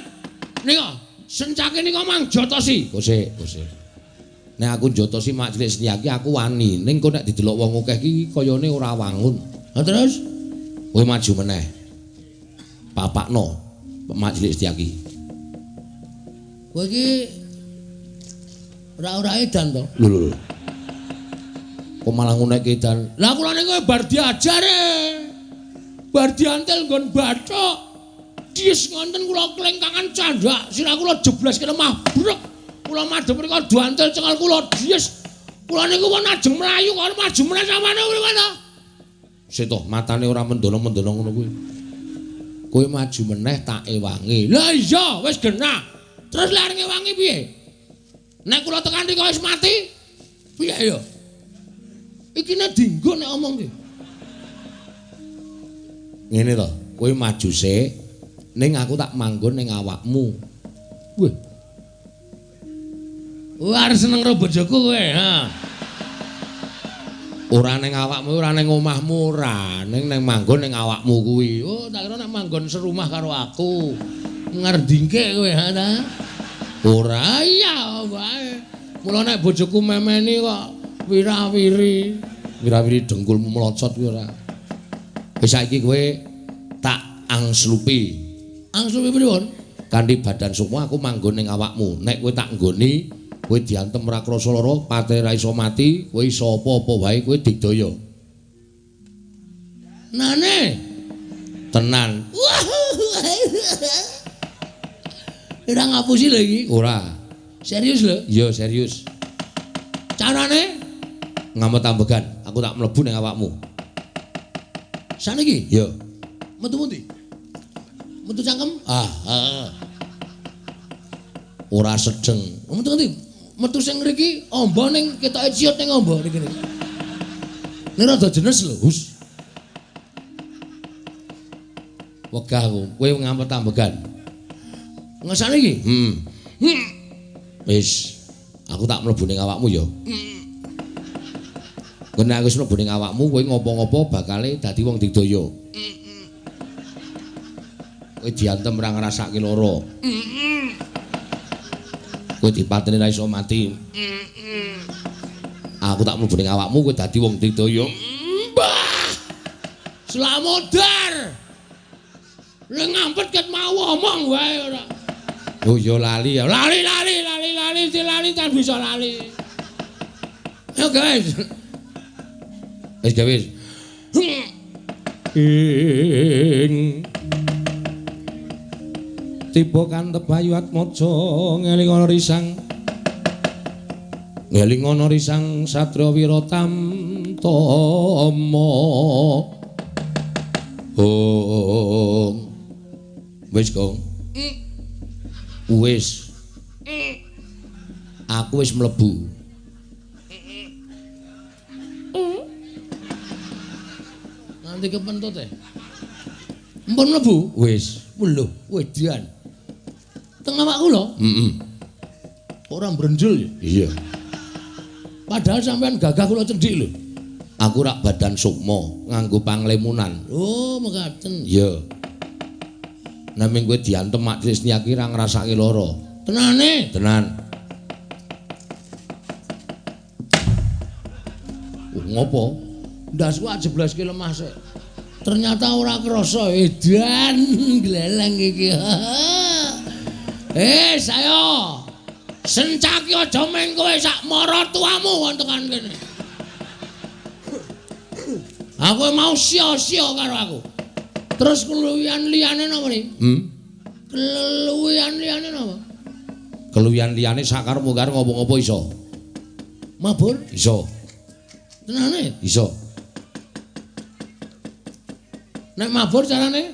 nika Sencaki nika mang jotosi. Kosek. Nek aku jotosi mak cilik Setyaki aku wani. Ning kok nek didelok wong akeh iki kayane ora wangun. Lah terus Kowe maju meneh. Papakno mak cilik Setyaki. kowe iki ora edan to? Lho. Kok malah ngono edan? Lah kula niku bar diajare. Bar diantel nggon bathuk. Dis ngonten kula klengkangan candhak, sirah kula jeblas kena mabrek. Kula madhep mriku diantel cengal kula dis. Kula niku pun ajeng mlayu kok maju meneh sampeyan mriku to. Setoh matane ora mendono-mendono ngono kuwi. Kowe maju meneh tak ewangi. Lah iya, wis genah. Terus lek ngewangi piye? Nek kula tekan iki wis mati, piye ya? Iki nek dienggo nek omong ki. Ngene to, kowe maju sik, ning aku tak manggon ning awakmu. Wih. Wah, seneng karo bojoku kowe, ha. Ora ning awakmu, ora ning omahmu, ora, ning manggon ning awakmu kuwi. Oh, tak kira nek manggon serumah karo aku. Ngerdingke kowe, ha ta? Ora. Iya, wae. Mula nek bojoku memeni kok wirawiri. Wirawiri dengkulmu melocot kuwi ora. Wis saiki kowe tak angslupi. Angslupi pripun? Kanthi badan sukma aku manggon ning awakmu. Nek kowe tak nggoni, kowe diantem ora krasa lara, pate ra iso mati, kowe iso apa-apa wae kowe digdaya. Nane. Tenan. Ora ngapusi lho iki. Ora. Serius lho? Iya, serius. Carane Ngamot ambegan, aku tak mlebu ning awakmu. saniki. Iya. Metu pundi? Metu cangkem? Ora sedeng. Metu ngendi? Metu sing mriki amba ning ketoke ciut ning amba niki. Nek rada jenes lho, Hus. Wegah aku, kowe ngamot ambegan. Ngesane iki? Wis, aku tak mlebu ning awakmu ya. Nek aku wis mlebu ning awakmu, kowe ngopo-ngopo bakale dadi wong digdaya. Kowe diantem ora ngrasake lara. Kowe dipateni ra iso mati. Aku tak mlebu ning awakmu, kowe dadi wong digdaya. Mbah! Slamodar. Ning ngampet ket mau omong wae ora. Oh ya lali ya. Lali tan bisa lali. Ayo guys. Wis gawe. Ing tiba kantep Bayu Atmaja ngeling risang Satya Wiratama wis Kong wis aku wis mlebu nanti kepentut mpun mlebu wis lho wedan teng awakku lho ora mbrenjel ya iya padahal sampean gagah kula cendhik lho aku rak badan sukma nganggo panglemunan oh mekaten iya naming kowe diantem Mak Trisni iki ra ngrasake lara tenane tenan ngopo ndasku jeblas ki lemah sik ternyata ora krasa edan gleleng iki sayo sencaki aja meng kowe sak mara tuamu wonten kene aku mau sia-sia karo aku terus keluwihan liyane napa nih keluwihan liyane napa keluwihan liyane sakarmu karo ngopo-ngopo iso mabur iso tenane iso nek mabur carane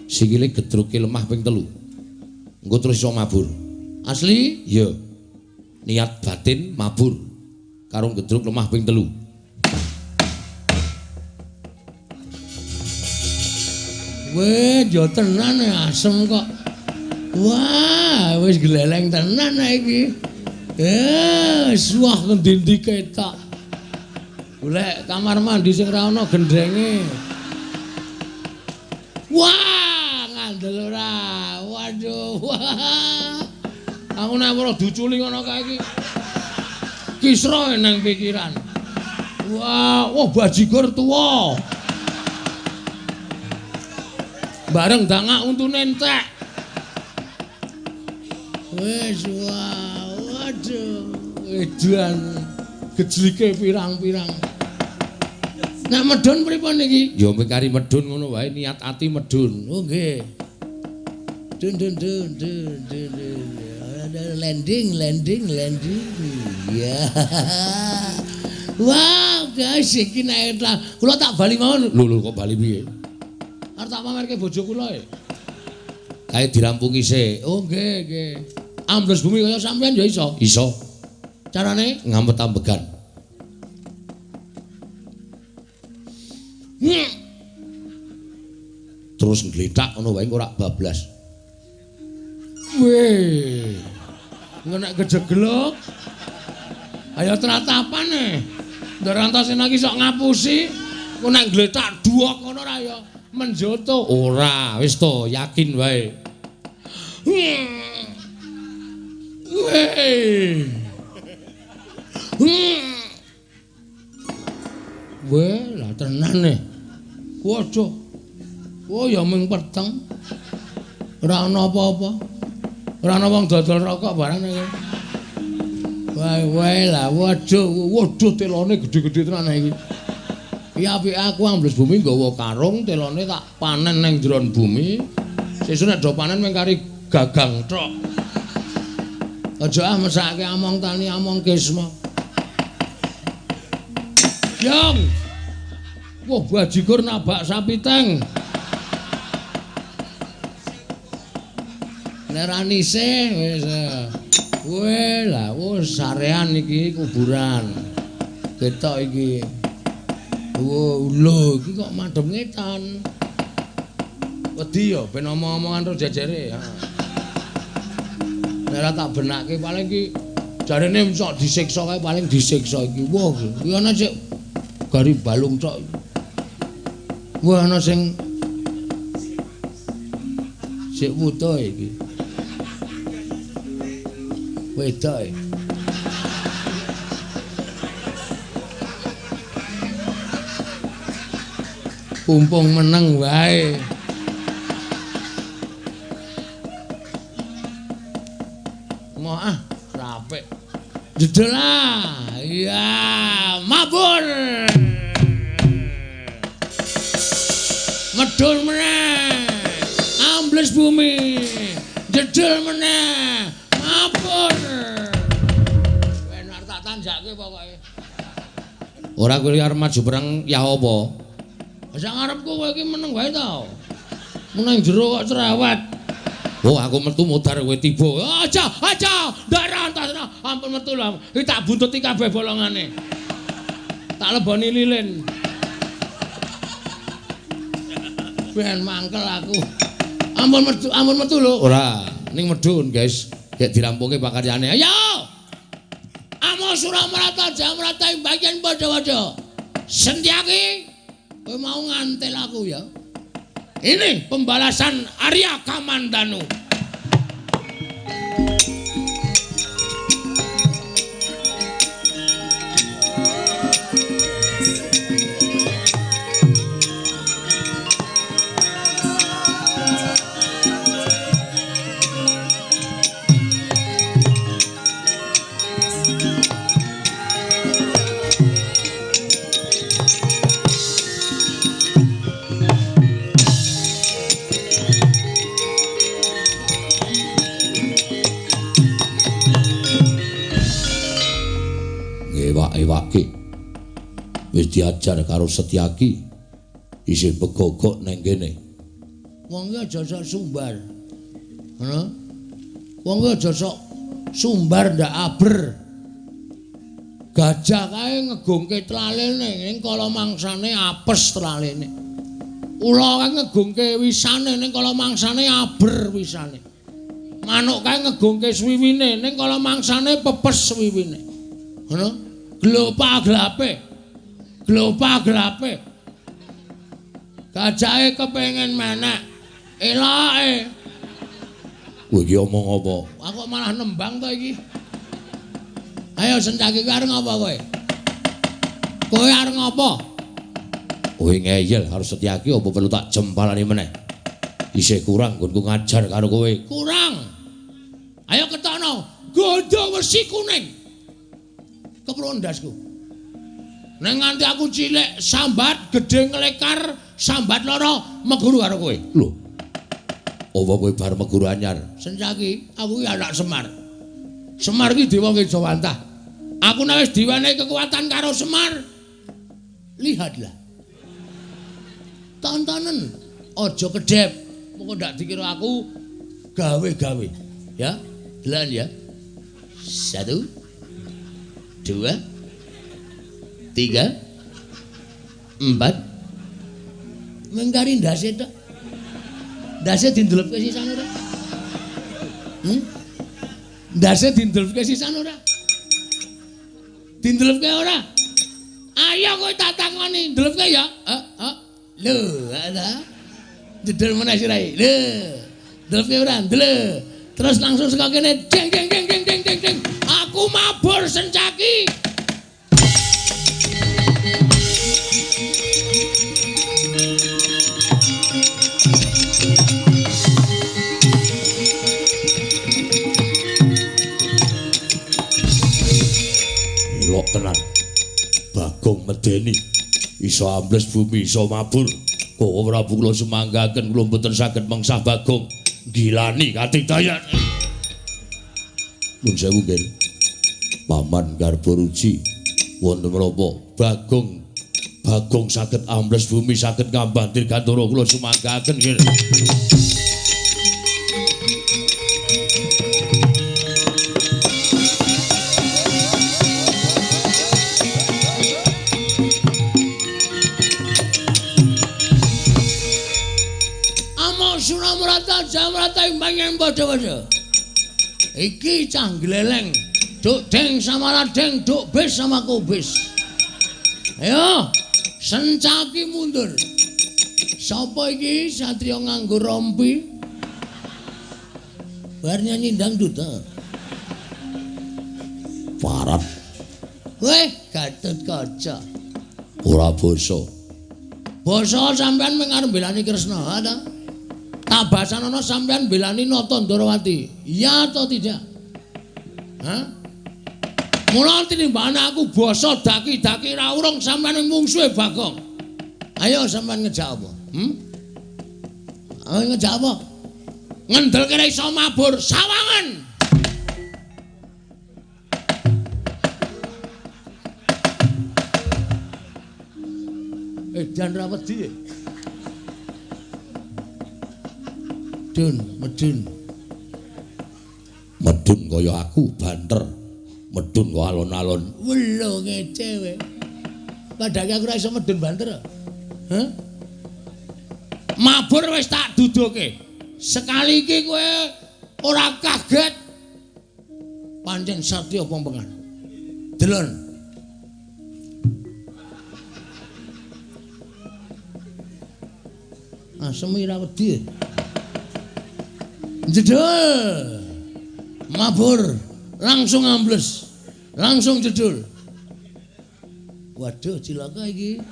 sikile gedruke lemah ping 3 engko terus iso mabur asli iya niat batin mabur karo gedruk lemah ping 3 weh yo tenan asem kok wah wis gleleng tenan iki suah ngendi-endi ketok golek kamar mandi sing ra ono gendrenge wah ngandel ora waduh wah aku nek ora duculi ngono kae iki kisra nang pikiran wah bajigur tuwa bareng dangak untune entek wis waduh edan gejlike pirang-pirang nek medhun pripun iki ya mengkari medhun ngono wae niat ati medhun oh nggih dun landing ya wah guys iki nek kula tak bali mawon lho kok bali piye arep tak pamerke bojo kula kae dirampungi sik oh nggih ambles bumi kaya sampean ya iso carane ngampet ambegan terus ngletak ngono wae ora bablas weh ngenek kejeglok ayo tratapan ndarantosena iki sok ngapusi kok nek ngletak duok ngono ra ya menjoto ora wis to yakin wae weh lah tenan waduh oh ya mung peteng ora ana apa-apa ora ana wong dodol rokok barang iki wae lah waduh telone gede-gede tenan iki ya apik aku ambles bumi nggawa karung telone tak panen nang jron bumi sesuk nek do panen mung kari gagang tok aja mesake among tani among kisma Yong wah bajigur nabak sapi teng neranise wis weh lah wis sarean iki kuburan ketok iki lho iki kok madhep ngetan wedi ya ben omong-omongan karo jejere ya nek tak benake paling iki jarene sok disiksa kae paling disiksa iki wah iki ana sik gari balung tok wah ana sing sik wuto iki wedok umpung meneng wae Jedelah. Ya, mabur. Medul meneh. Ambles bumi. Jedel meneh. Mabur. Enak tak tanjake pokoke. Ora kowe arep maju perang ya apa? Sak ngarepku kowe iki meneng wae to. Meneng jero kok cerewet. Oh, aku metu mudhar kowe tiba. Aja, darah antasna. Ampun metu lho. Iki tak buntuti kabeh bolongane. Tak leboni lilin. Ben mangkel aku. Ampun metu lho. Ora, ning medun, guys. Gek dirampunge pakaryane. Ayo. Amo Suramrata Jamrata bagian padha-padha. Sentyaki kowe mau ngantel aku ya. Ini pembalasan Arya Kamandanu. Ewake wis diajar karo Setyaki isih begogok neng kene. Wong iki aja sok sumbar. Ngono. Wong iki aja sok sumbar ndak aber. Gajah kae ngegungke tlalene ning kala mangsane apes tlalene. Ula kae ngegungke wisane ning kala mangsane aber wisane. Manuk kae ngegungke swiwine ning kala mangsane pepes swiwine. Ngono. Glopa-glape. Gajahe kepengin menek. Elake. Kowe iki omong apa? Aku malah nembang to iki. Ayo Sentyaki kowe arep ngapa kowe? Kowe arep ngapa? Kowe ngeyel karo Setyaki apa perlu tak jempalani meneh? Isih kurang nggonku ngajar karo kowe. Kurang. Ayo ketokno. Godho wesi kuning. Keprun ndasku. Neng nganti aku cilik sambat gedhe nglekar sambat loro meguru karo kowe. Lho. Apa kowe bar meguru anyar? Sentyaki, aku iki anak Semar. Semar iki dewa Ngejawantah. Aku nek wis diwenehi kekuatan karo Semar. Lihatlah. Tontonen aja kedep. Mengko ndak dikira aku gawe-gawe. Ya, delan ya. 1 2 3 4 mengkari ndase tok. Ndase dindelepke sisan ora? Ndase dindelepke sisan ora? Dindelepke ora? Ayo kowe tak takoni, ndelepke ya? Lho, ada. Jedel meneh sirahe. Lho. Ndelepke ora? Ndelep. Terus langsung saka kene ding ding ding ding ding ding. Aku mabur Sentyaki. Elok tenan. Bagong medeni iso ambles bumi iso mabur. Kok Prabu kula semanggaken kula mboten saged mengsah Bagong gilani katidayan. Nuwun sewu nggih. Paman garba ruji wonten menapa Bagong saged ambles bumi saged ngambah dirgantara kula semanggaken nggih. Suramrata Jamrata imbangan padha-padha. Iki cah gleleng. Duk deng sama ladeng, duk bis sama kubis. Ayo, Sentyaki mundur. Sapa iki satriya nganggo rompi? Bar nyanyi dangdut ta. Parat. Weh, Gatut Kaca. Ora basa. Basa sampean mung arep belani Kresna ta? Tabasanono sampean belani Nata Ndarawati. Iya atau tidak? Hah? Mula tinimbane aku basa daki-daki ra urung sampeyan mungsuhe Bagong. Ayo sampeyan ngejak apa? Ayo ngejak apa? Ngendel kira iso mabur sawangan. Edan ra wedi. Medun. Medun kaya aku banter. Medun kok alon-alon. Welo ngece we. Padahal aku ora iso medun banter. Hah? Mabur wis tak duduke. Sekali iki kowe ora kaget. Pancen satya pompengan. Delon. Asem ira wedi. Jedul. Mabur langsung ambles. Langsung jedul. Waduh cilaka iki.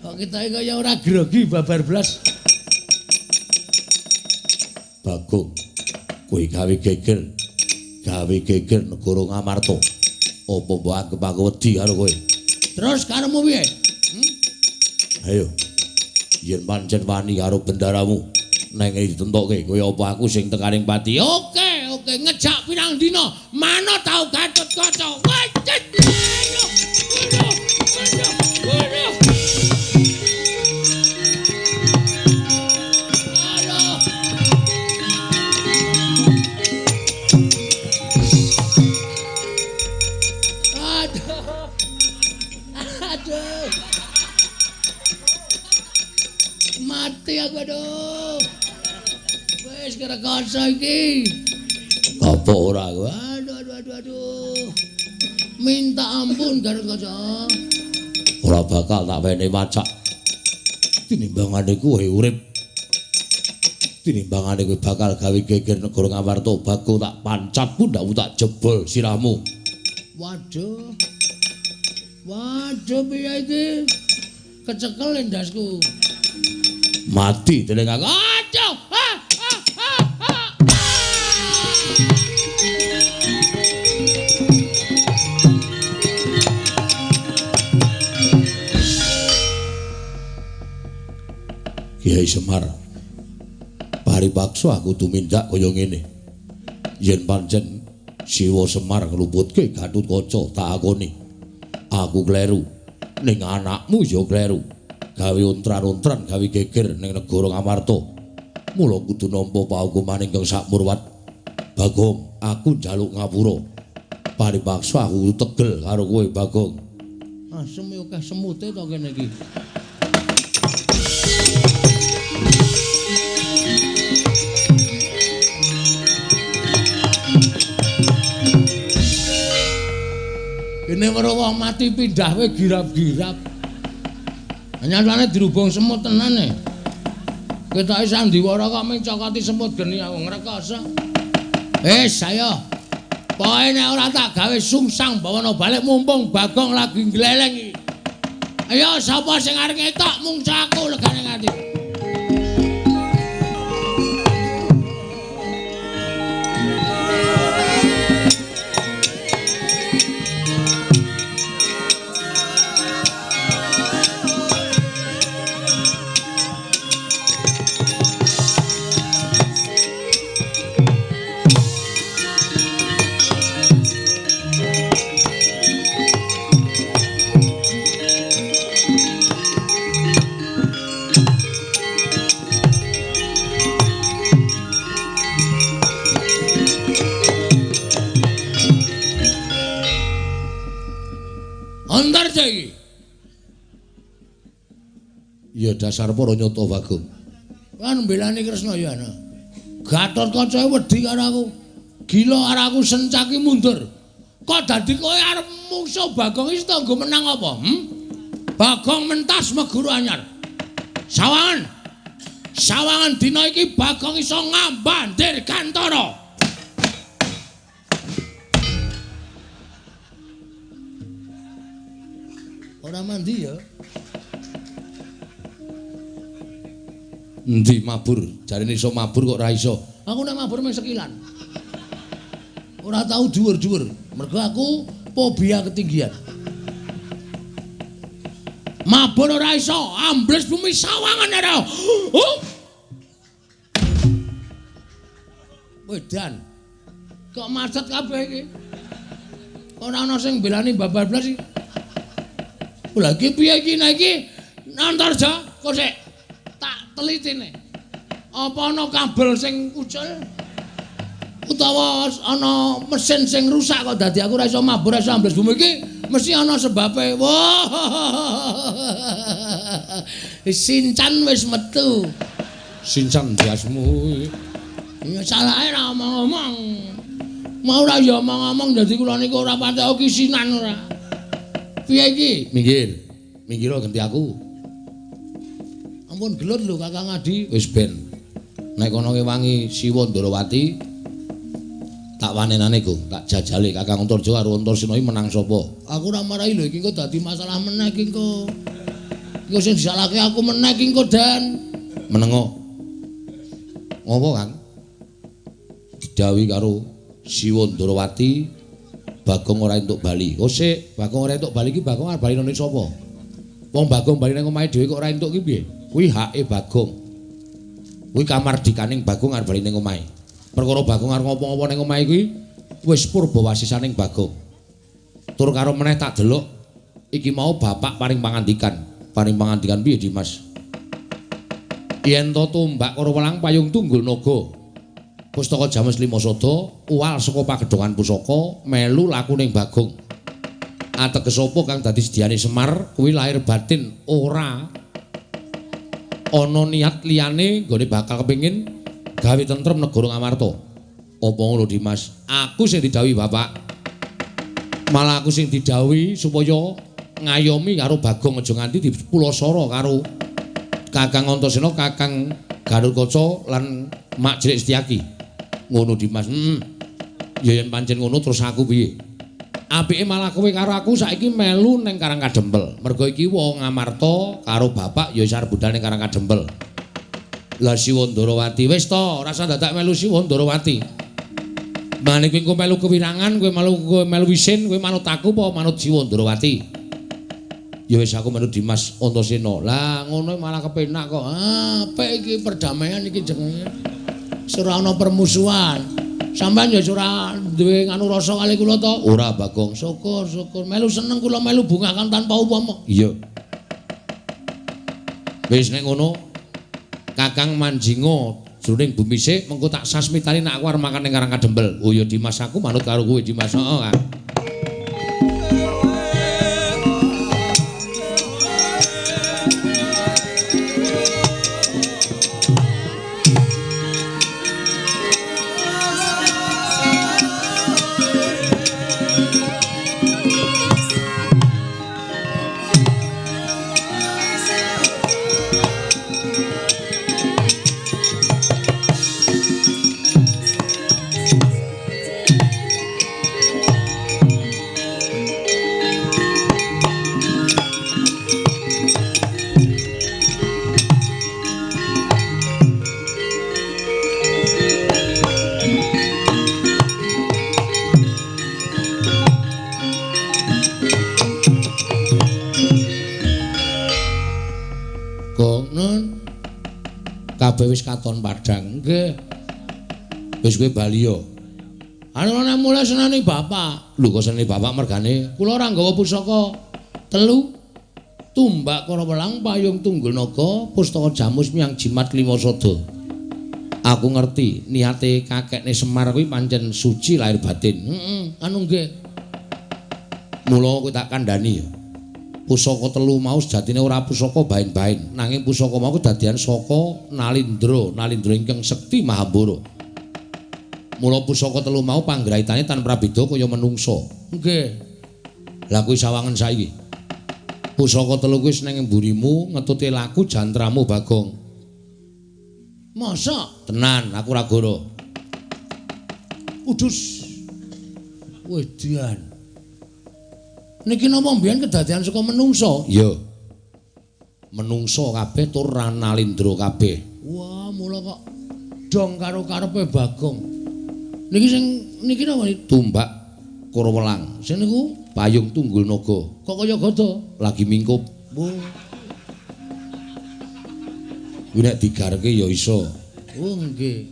Kok kita kaya ora grogi babar blas. Bagong, kowe gawe geger negara Ngamarta. Apa mbok anggap aku wedi karo kowe? Terus karemu piye? Ayo. Yen pancen wani karo bendaramu, neng ditentokke kaya apa aku sing tekaning pati. Oke, ngejak pirang dina, manut tau Gatut Kaca. Wajit. Aduh. Mati aku aduh. Wis kira kasa iki. Apa ora kowe? Aduh. Minta ampun Gatut Kaca. Ora bakal tak wene macak. Tinimbangane kowe urip. Tinimbangane kowe bakal gawe geger negara Ngamarta, Bagong tak pancat pundakmu tak jebol sirahmu. Waduh piye iki? Kecekel endasku. Mati dening aku. Aduh! Kiai Semar. Paripaksa aku tumindak kaya ngene. Yen pancen Siwa Semar ngluputke Gatut Kaca tak akoni. Aku kleru. Ning anakmu ya kleru. Gawe untran-untran gawe geger ning negara Ngamarta. Mula kudu nampa paukuman ingkang sakmurwat. Bagong, aku njaluk ngapura. Paripaksa aku tegel karo kowe, Bagong. Asem akeh semute to kene iki. Kene weruh wong mati pindah we girap-girap. Nyatane dirubung semut tenane. Ketoke sandiwara kok mung cokoti semut geni aku ngrekoso. Ayo. Pokoke nek ora tak gawe sungsang bawana balik mumpung Bagong lagi gleleng iki. Ayo sapa sing arep ngetok mung aku legane ngati. Iki. Ya dasar para nyata Bagong. Kan mbelani Kresna ya ana. Gatut Kaca wedi karo aku. Gila karo aku sencaki mundur. Kok dadi kowe arep mungsuh Bagong iki tanggo menang apa? Bagong mentas meguru anyar. Sawangan dina iki Bagong iso ngambandir Gantara. Ora mandi ya. Endi mabur? Jarine iso mabur kok ora iso. Aku nek mabur mung sekilan. Ora tau dhuwur-dhuwur. Mergo aku fobia ketinggian. Mabur ora iso, ambles bumi sawangan ora. Wedan. Kok macet kabeh iki? Ora ana sing belani babar blas iki. Lha iki piye iki nek iki Antarja kok sik tak telitine. Apa ana kabel sing ucul? Utawa ana mesin sing rusak kok dadi aku ora iso mabur ora iso ambles bumi iki mesti ana sebabe. Wah. Sincan wis metu. Sincan diasmu. Ya salahe ra omong-omong. Mau ora ya omong-omong dadi kula niku ora patek kisinan ora. Piye iki? Minggir. Minggir ganti aku. Ampun gelut lho Kakang Adi. Wis ben. Nek kono wangi Siwa Ndarawati tak wanenane Go, tak jajale Kakang Antarja karo Antarsena iki menang sapa? Aku ora marahi lho iki kok dadi masalah meneh iki kok. Iku sing disalahke aku meneh iki kok Dan. Menengo. Ngopo Kang? Didhawuhi karo Siwa Ndarawati Bagong ora entuk bali. Oh sik, Bagong ora entuk bali iki Bagong arep bali nang sapa? Wong Bagong bali nang omahe dhewe kok ora entuk ki piye? Kuwi hake Bagong. Kuwi kamardikaning Bagong arep bali ning omahe. Perkara Bagong arep ngopo-ngopo ning omahe kuwi wis purba wasisaning Bagong. Tur karo meneh tak delok iki mau bapak paring pangandikan. Paring pangandikan piye Dimas? Yen to tumbak karo welang payung tunggul naga. Pustaka James Lima Sada uwal saka pagedhongan pusaka melu laku ning Bagong. Ateges sapa kang dadi sediyane Semar kuwi lahir batin ora ana niat liyane nggone bakal kepengin gawe tentrem negara Ngamarta. Apa ngono Dimas? Aku sing didhawuhi bapak. Malah aku sing didhawuhi supaya ngayomi karo Bagong aja nganti dipulosara karo Kakang Antarsena, Kakang Garutkaca lan Mak Cilik Setyaki. Ngono Dimas. Ya yen pancen ngono terus aku piye? Apike malah kowe karo aku saiki melu ning Karangkadempel. Mergo iki wong Ngamarta karo bapak ya isar budal ning Karangkadempel. Lah Siwa Ndarawati wis to, ora usah dadak melu Siwa Ndarawati. Mane kowe melu kewirangan, kowe melu wisin, kowe manut aku apa manut Siwa Ndarawati? Ya wis aku melu Dimas Antarsena. Lah ngono malah kepenak kok. Apik iki perdamaian iki jenenge. Ora ana permusuhan. Sampeyan ya ora duwe nganu rasa kali kula to? Ora Bagong. Syukur. Melu seneng kula melu bungakan tanpa upama. Iya. Wis nek ngono Kakang Manjinga jroning bumi sik mengko tak sasmitani nek aku arep makan ning Karangkadempel. Oh ya Dimas aku manut karo kowe Dimas. Heeh, Kang. Kabeh wis katon padhang. Nggih. Wis kowe bali yo. Anu nek mulai senane bapak. Lho kok senene bapak mergane Kula ora nggawa pusaka 3. Tumbak karo welang payung tunggul naga, pustaka Jamus Miang Jimat Lima Sada. aku ngerti niate kakekne Semar kuwi pancen suci lahir batin. Anu nggih. Mula kowe tak kandhani ya. Pusaka 3 mau sejatine ora pusaka bain-bain, nanging pusaka mau kedadian saka Nalindra, Nalindra ingkang sekti Mahambara. Mula pusaka 3 mau panggraitane tan prabeda kaya menungsa. Nggih. Lah kuwi sawangen saiki. Pusaka 3 kuwi ning mburimu ngetuti laku jantramu Bagong. Masa? Tenan, aku ora goro. Udus. Wedian. Niki napa mbiyen kedadian saka menungsa? Iya. Menungsa kabeh tur Nalindra kabeh. Wah, mula kok dong karo karepe Bagong. Niki napa? Tumbak Kurawelang. Sing niku Payung Tunggul Naga. Kok kaya gada? Lagi mingkup. Kuwi nek digarke ya iso. Oh nggih.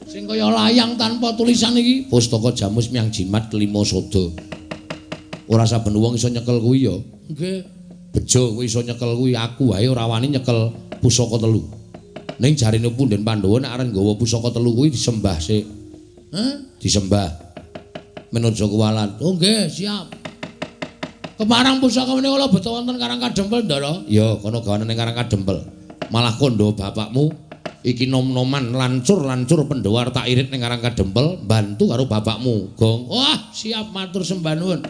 Sing kaya layang tanpa tulisan iki. Pustaka Jamus Miang Jimat Kelima Sada. Ora saben wong iso nyekel kuwi ya. Nggih. Bejo kowe iso nyekel kuwi, aku wae ora wani nyekel pusaka telu. Ning jarine Punden Pandhawa nek arep nggawa pusaka telu kuwi disembah sik. Hah? Disembah. Menuju kuwalan. Oh nggih, siap. Kemarang pusaka menika kula beto wonten Karang Kadempel, Ndara. Ya, kono gawane ning Karang Kadempel. Malah kondo bapakmu iki nom-noman lancur-lancur Pendhawar tak irit ning Karang Kadempel, bantu karo bapakmu, Gong. Wah, siap matur sembah nuwun.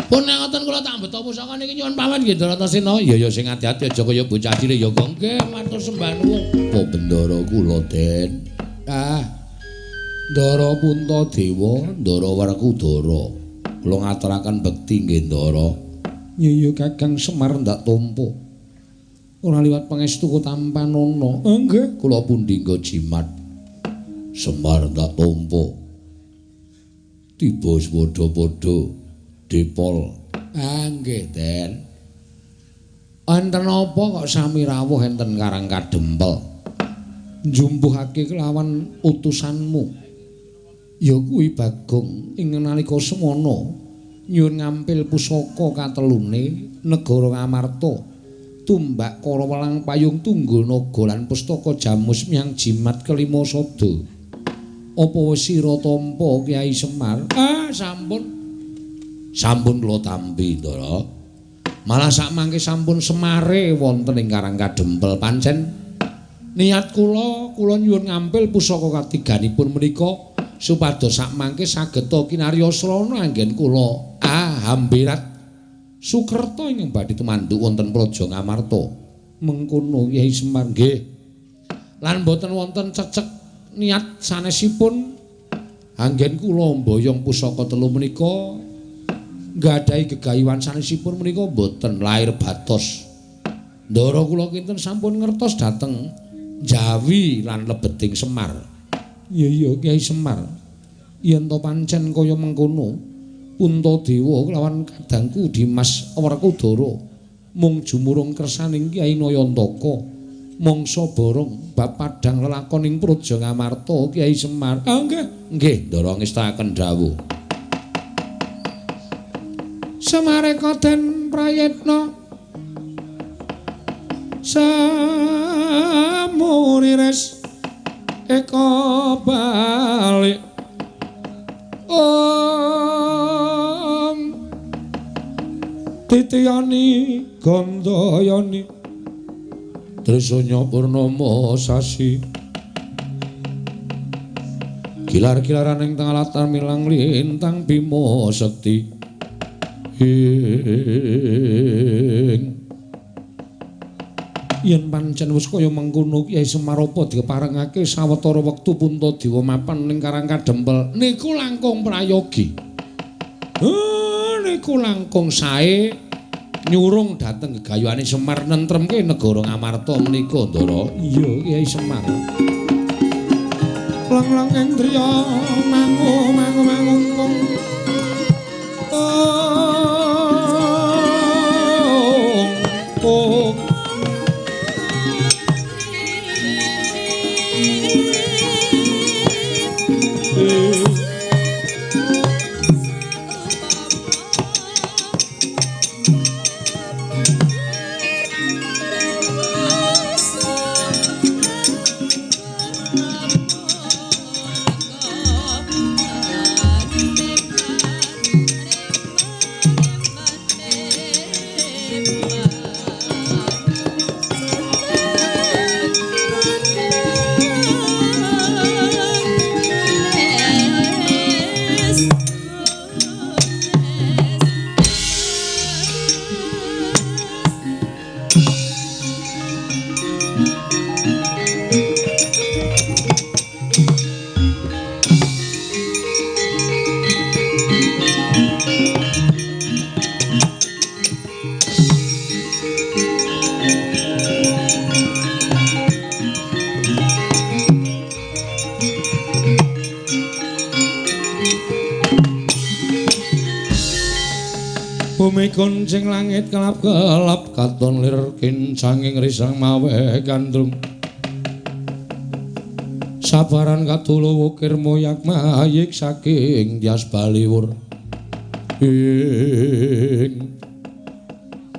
Pun nek ngoten kula tak beto pusaka niki nyuwun pamit nggih, Ndara Tasena. Ya ya sing ati-ati aja kaya bocah cilik ya, Gong. Nggih, matur sembah nuwun. Apa bendara kula, Den? Ndara Puntadewa, Ndara Werkudara. Kula ngaturaken bekti nggih, Ndara. Ya Kakang Semar ndak tampa. Ora liwat pangestu Tampanana. Nggih. Kula pundhingga jimat. Semar ndak tampa. Tiba padha-padha depol. Nggih, Den. Enten apa kok sami rawuh enten Karang Kadempel? Njumbuhake kelawan utusanmu. Ya kuwi Bagong ing nalika semana nyuwun ngampil pusaka katelune negara Ngamarta. Tumbak Karawelang Payung Tunggul Naga lan Pustaka Jamus Miang Jimat Kelima Sada. Apa wis sira tampa Kyai Semar? Sampun. Sampun kula tampi, Ndara. Malah sakmangke sampun semare wonten ing Karang Kadempel. Pancen niat kula nyuwun ngampil pusaka katiganipun menika supados sakmangke sageta kinarya srana anggen kula Hambirat Sukerta ingkang badhe tumanduk wonten Praja Ngamarta. Mengkono Kyai Semar Nggih. Lan boten wonten cecek niat sanesipun anggen kula mboyong pusaka telu menika nggadahi gegayuhan sanesipun menika boten lair batos. Ndara kula kinten sampun ngertos dhateng Jawi lan lebeting Semar. Ya Kyai Semar. Yen to pancen kaya mengkono, Puntadewa kelawan kadangku Dimas Werkudara mung jumurung kersaning Kyai Nayantaka. Mangsa borong bab padhang lelakon ing Praja Ngamarta Kyai Semar. Nggih, Ndara ngestakaken dawuh. Samareka den prayitna samurires eka balik Titiyani Gandayani Trisanya Purnama Sasi Kilar-kilaran ing tengah latar milang lintang Bima Sekti yen pancen wis kaya mengkono Kyai Semar apa diparengake sawetara wektu Puntadewa mapan ning Karang Kadempel niku langkung prayogi. Niku langkung sae nyurung dhateng gegayuhane Semar nentremke negara Ngamarta menika, Ndara. Iya, Kyai Semar. Lang-lang endriya mangu-mangu-mangungkung. bumi kuncing langit kelap-kelap katon lir kincanging risang mawe gandrung sabaran katulu wukir moyak mayik saking dias baliwur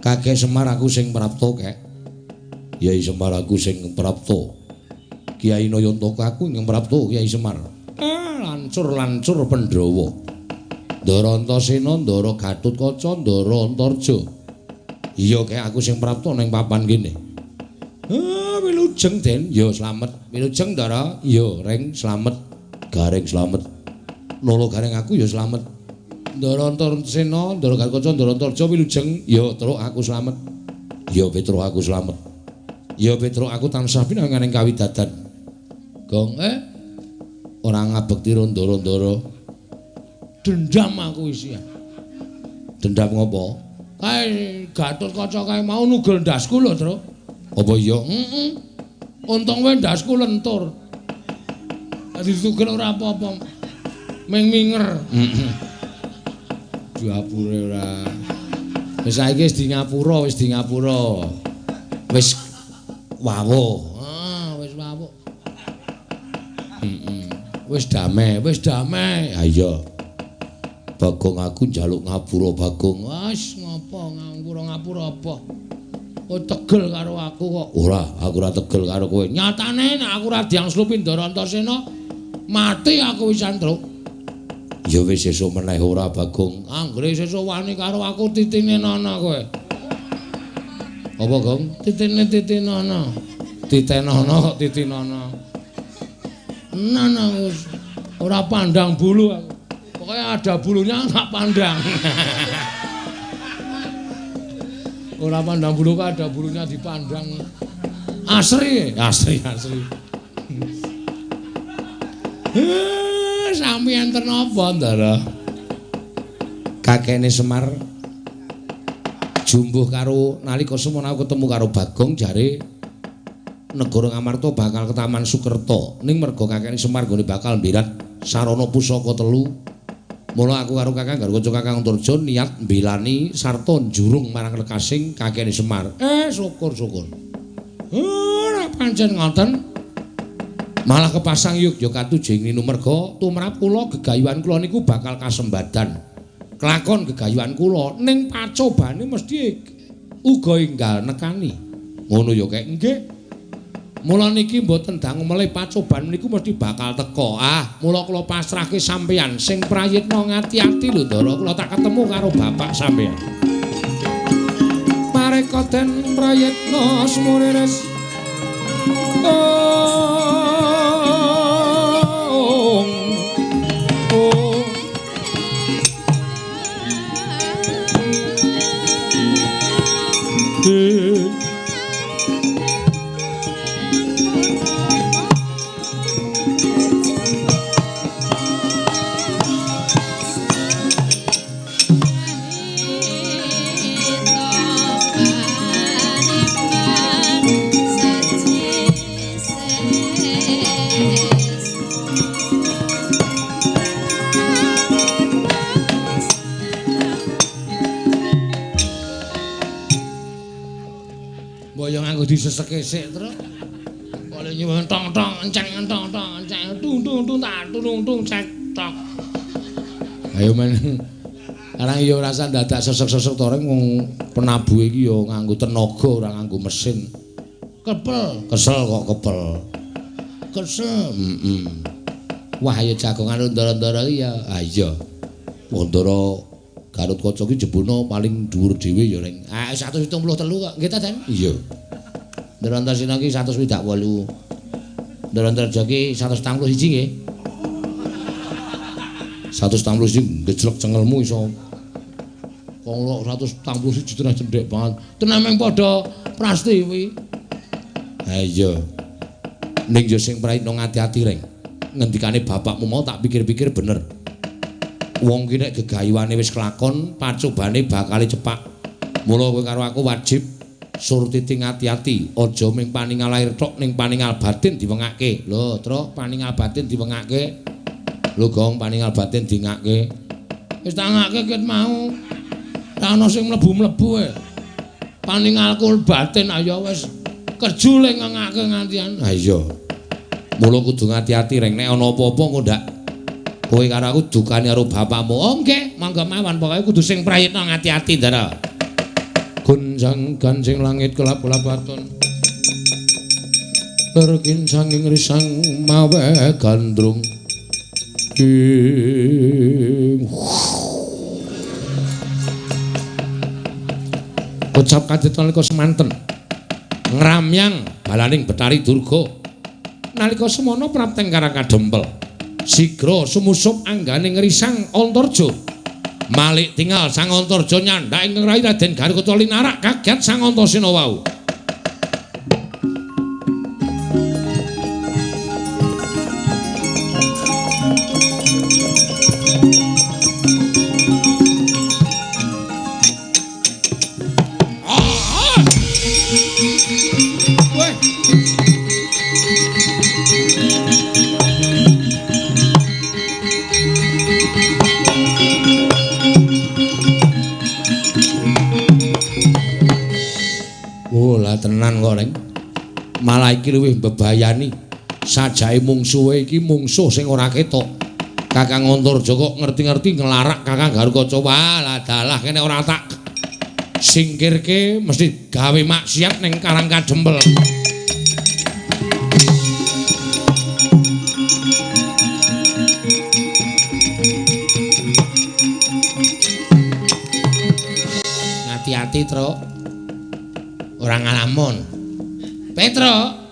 kakek Semar aku sing prapto kek Kyai Semar aku sing prapto Kyai Nayantaka aku sing prapto Kyai Semar lancur Pandhawa Ndara Antasena, Ndara Gatotkaca, Ndara Antarja. Iya kek aku sing prapta ning papan kene. Wilujeng Den, ya slamet. Wilujeng Ndara, ya Reng slamet. Gareng slamet. Nolo gareng aku ya slamet. Ndara Antasena, Ndara Gatotkaca, Ndara Antarja wilujeng, ya truk aku slamet. Ya Petruk aku slamet. Ya Petruk aku tansah pinanganing kawidadan. Gong ora ngabekti ndara-ndara. Dendam aku isi. Dendam ngopo? Kae Gatotkaca kae mau nugel ndasku lho, Tru. Apa iya? Untung wae ndasku lentur. Dadi ditugel ora apa-apa. Ming minger. Diapure ora. Wis saiki wis di ngapura, wis di ngapura. Wis wawuh. Wis wawuh. Wis damai. Ha iya. Bagong aku njaluk ngapura Bagong. Wes ngopo ngapura apa? Oh tegel karo aku kok. Ora, aku ora tegel karo kowe. Nyatane nek aku ora diangslupi Ndara Antasena, mati aku wisan, Truk. Ya wis sesuk meneh ora Bagong. Anggere sesuk wani karo aku titine Nana kowe. Apa, Gong? Titine Nana. Titenono, titinono. Nana wis ora pandang bulu aku. Pokoknya ada bulunya tak pandang. Ora pandang bulu kok ada bulunya dipandang. Asri. Sami enten apa, Ndara? Kakene Semar jumbuh karo nalika semana aku ketemu karo Bagong jare negara Ngamarta bakal ke Taman Sukerta. Ning merga kakene Semar gone bakal mbirat sarana pusaka 3. Mula aku karo Kakang Garwaca Kakang Antarja niat mbelani sarta njurung marang lekasing kakene Semar. Syukur. Ora pancen ngoten. Malah kepasang Yogyakarta jenginu merga tumrap kula gegayuhan kula niku bakal kasembadan. Kelakon gegayuhan kula ning pacobane mesti uga enggal nekani. Ngono ya kek nggih. Mula niki mboten dangu melih pacoban niku mesti bakal teka. Mula kula pasrahke sampeyan sing prayitna ngati-ati lho Ndara, kula tak ketemu karo bapak sampeyan. Mareka den prayitna semuriris. Diseseke sik terus. Boleh nyuwun tong-tong enceng tung tak tung cek tok. Ayo men. Karang ya ora usah dadak sesek-sesek to reng wong penabuhe iki ya nganggo tenaga ora nganggo mesin. Kesel kok kepel. Kesel. Wah ya jagongan ndara-ndara iki ya. Ah iya. Ndara Gatotkaca iki jebuna paling dhuwur dhewe ya reng. 173 kok. Nggih ta, Den? Iya. Ndara Antasena ki 128. Ndara Antarja ki 171 nggih. 171 gejlek cengelmu iso. Kok 171 tenan cendhek banget. Tenan meng padha prasti kuwi. Ha iya. Ning yo sing praitna ngati-ati reng. Ngendikane bapakmu mau tak pikir-pikir bener. Wong ki nek gegayuhane wis kelakon, pacobane bakal cepak. Mula kowe karo aku wajib surtiti ngati-ati, aja ming paningal lahir tok ning paningal batin diwengake. Lho, Truk, paningal batin diwengake. Lho, Gong, paningal batin dingake. Wis tak ngake ket mau. Ora ana sing mlebu-mlebu ae. Paningalku batin ayo wis kerjule ngengake ngantian. Ha iya. Mula kudu ngati-ati reng nek ana apa-apa engko ndak kowe karo aku dukane karo bapakmu. Oh nggih, monggo mawon pokoke kudu sing prayitna ngati-ati Ndara. Gunjang gancing langit kelap-kelap waton. Perkin sanging risang mawe gandrung. Ucap kadit nalika semanten ngramyang balaning Betari Durga nalika semana prapteng Karang Kadempel sigra sumusup angganing risang Antarja malik tinggal Sang Antarja nyandhak ing rai Raden Garukata linarak kaget Sang Antasena wau. Tenan kok Reng. Malah iki luwih mbebayani. Sajake mungsuhe iki mungsuh sing ora ketok. Kakang Antarja kok ngerti-ngerti nglarak Kakang Garukaca. Walah dalah kene ora tak singkirke mesti gawe maksiat ning Karang Kadempel. Hati-hati, Tru. Ora ngalamun. Petro.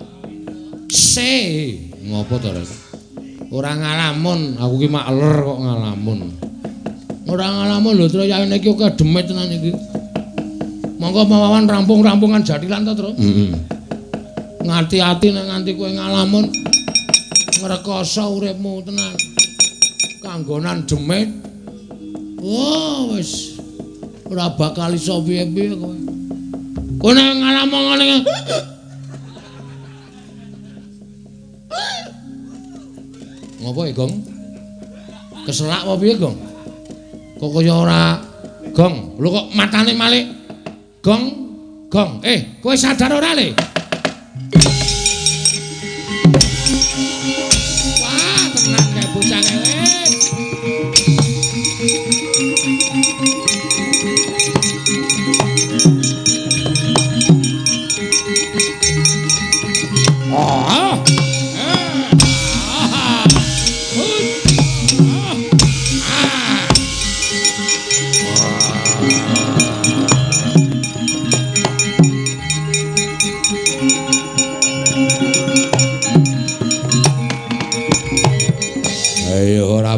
Ngopo to, Rek? Ora ngalamun, aku ki mak ler kok ngalamun. Ora ngalamun lho, Tru, yaene iki kok demit tenan iki. Monggo mawon rampung-rampungan jatilan to, Tru. Heeh. Ngati-ati nek nganti kowe ngalamun ngrekoso uripmu tenan. Kanggonan demit. Oh, wis ora bakal iso piye-piye kowe. Kowe nek ngalamun ngene. Ngopo e, Gong? Keselak apa piye, Gong? Kok kaya ora Gong? Lho kok matane malik Gong? Gong, kowe sadar ora le? Wah, tenang kae bocah kae.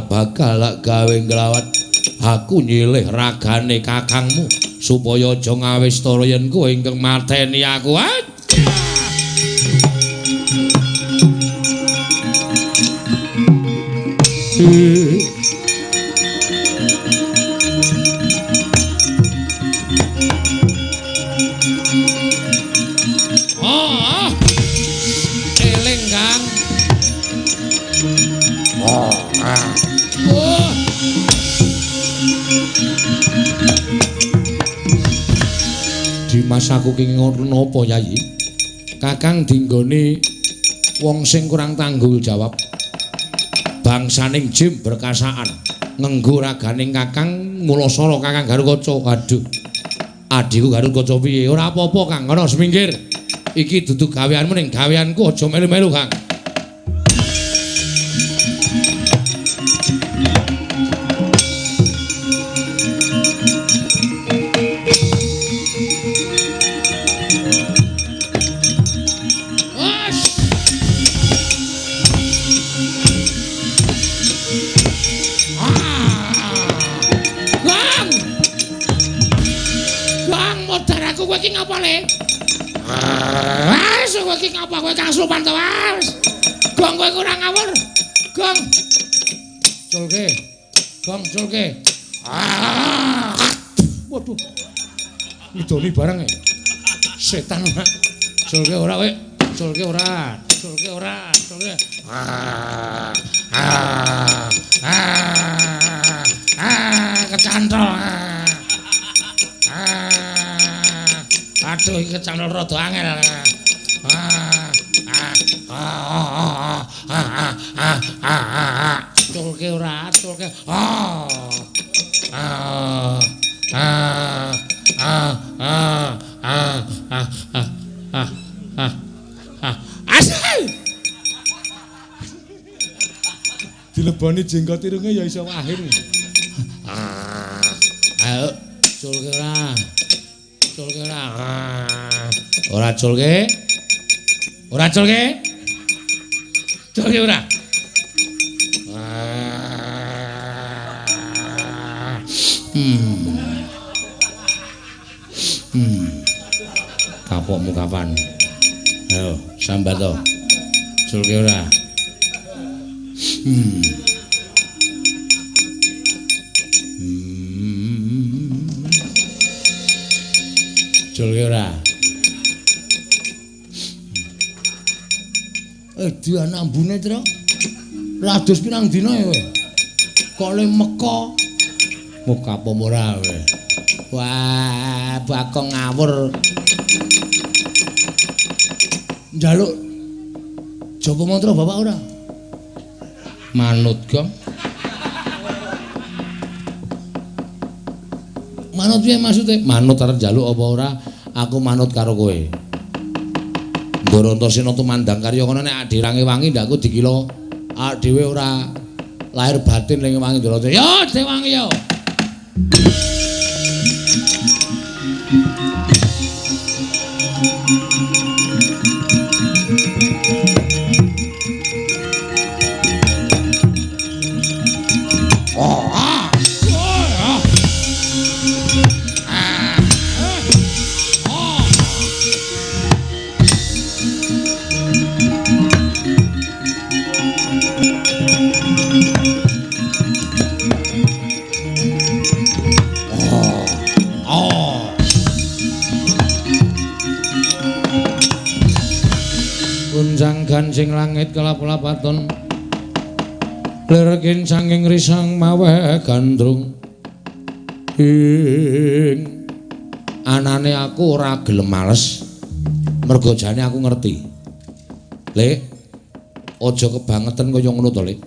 Bakal gawe nglawat aku nyilih ragane kakangmu supaya aja ngawistara yen kowe ingkang mateni aku. Eling, Kang. Dimasaku ki ngono apa, Yayi? Kakang dinggone wong sing kurang tanggung jawab. Bangsaning jim berkasaan ngenggo raganing Kakang Mulasara Kakang Garukaca. Aduh. Adhiku Garukaca piye? Ora apa-apa, Kang. Ana semingkir. Iki dudu gaweanmu ning gaweanku, aja melu-melu, Kang. Kowe iki ngapa le? Wes kowe iki ngapa kowe Kang Supan to wes? Gong kowe kurang ngawur. Gong. Culke. Gong culke. Waduh. Idoni bareng e. Setan. Culke ora kowe. Culke ora. Culke ora. Culke. Kecantol. Aduh iki kecamel rada angel. Tulke ora, tulke. Asal. Dileboni jenggot irunge ya iso wahir. Ayo, culke ora. Culke ora. Ora culke. Ora culke. Culke ora. Kapokmu kapan? Ayo, sambat to. Culke ora. Culke ora. Dia nambune, Tru. Rados pirang dina ya kowe? Kok le meka. Muka apa ora kowe? Wah, Bagong ngawur. Njaluk japa mantra Bapak ora? Manut, Gong. Manut piye maksude? Manut arep njaluk apa ora? Aku manut karo kowe. Ndarantasena tumandang karya kono nek adirange wangi ndak aku dikila awak dhewe ora lahir batin ning wangi Ndarantasena. Yo, Dewangi yo. Gancing langit kelap-lapaton lerkin sanging risang mawe gandrung ing anane aku ora gelem males mergo jane aku ngerti Lek aja kebangetan kaya ngono to Lek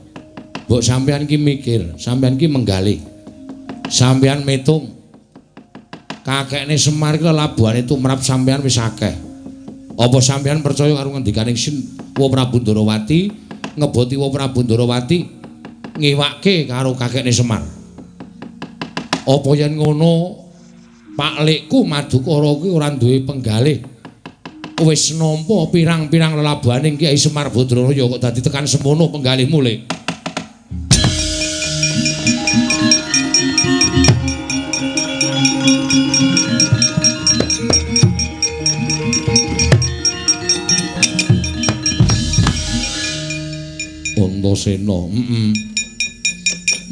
mbok sampean ki mikir sampean ki menggali sampean metung kakekne Semar ki labuhane tumrap sampean wis akeh apa sampean percaya karo ngendikaning Wa Prabu Ndarawati ngeboti Wa Prabu Ndarawati ngiwake karo kakekne Semar. Apa yen ngono Pak Lekku Madukara kuwi ora duwe penggalih. Wis nampa pirang-pirang lelabuhaning Kyai Semar Badraraya kok dadi tekan semono penggalihmu Lek. Antasena,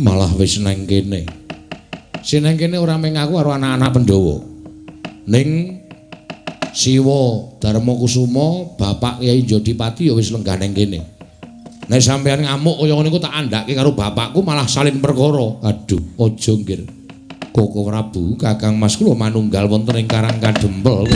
malah wis nang kene. Sing nang kene ora mung aku karo anak-anak Pandhawa. Ning Siwa Darmakusuma, Bapak Kyai Jodipati ya wis lenggah nang kene. Nek sampeyan ngamuk kaya ngene iku tak andhake karo bapakku malah salin perkara. Aduh, aja nggir. Koko Prabu, Kakang Mas kula manunggal wonten ing Karang Kadempel.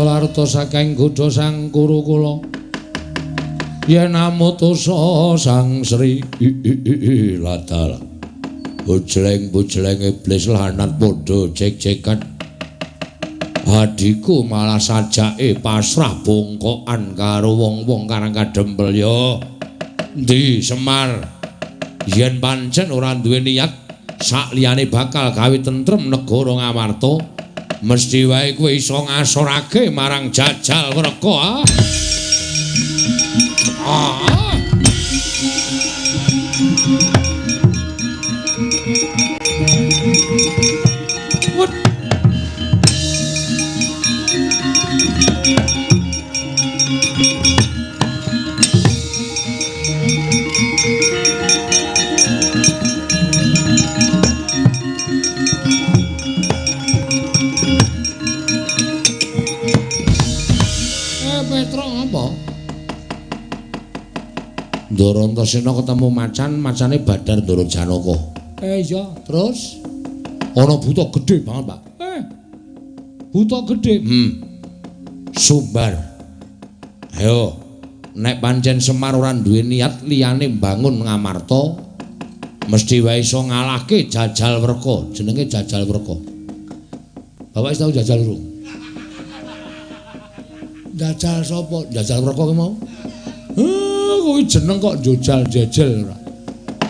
Larta saking Gudha Sang Kurukula yen amutusa Sang Sri ladal bujleng-bujleng iblis lanat padha cek-cekan adiku malah sajake pasrah bongkokan karo wong-wong Karang Kadempel ya ndi Semar yen pancen ora duwe niat sakliyane bakal gawe tentrem negara Ngamarta mesti wae kowe iso ngasorake marang Jajal Wreka Ndara Antasena ketemu macan, macane Badar Ndara Janaka. Iya, terus Ana buta gedhe banget, Pak. buta gedhe. Sumbar. Ayo, nek pancen Semar ora duwe niat liyane mbangun Ngamarta, mesti wae iso ngalahke Jajal Werka, jenenge Jajal Werka. Bapak wis tau jajal urung? Jajal sapa? Jajal Werka ki mau? Kuwi jeneng kok jojal jejel ora.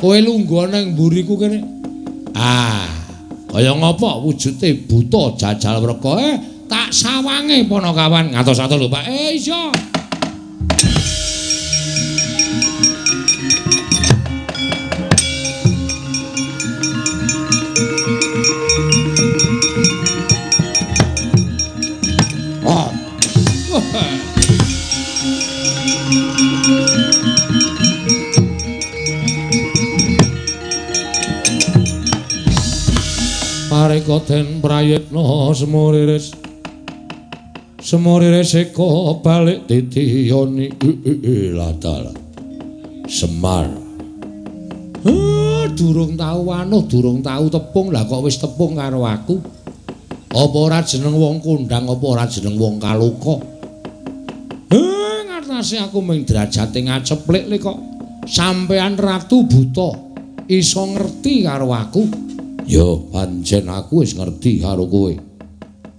Kowe lungguh nang mburiku kene. Kaya ngapa wujude buta Jajal Werka? Tak sawange Panakawan. Ngatos-atos lho, Pak. Iya. Pareka den prayitna semuriris semuriris eka balik titiyoni ladal Semar. Durung tau wanuh, durung tau tepung, lah kok wis tepung karo aku. Apa ora jeneng wong kondang, apa ora jeneng wong kaluka? Ngartasi aku ming derajate ngaceplik kok. Sampean Ratu Buta iso ngerti karo aku. Yo, pancen aku wis ngerti karo kowe.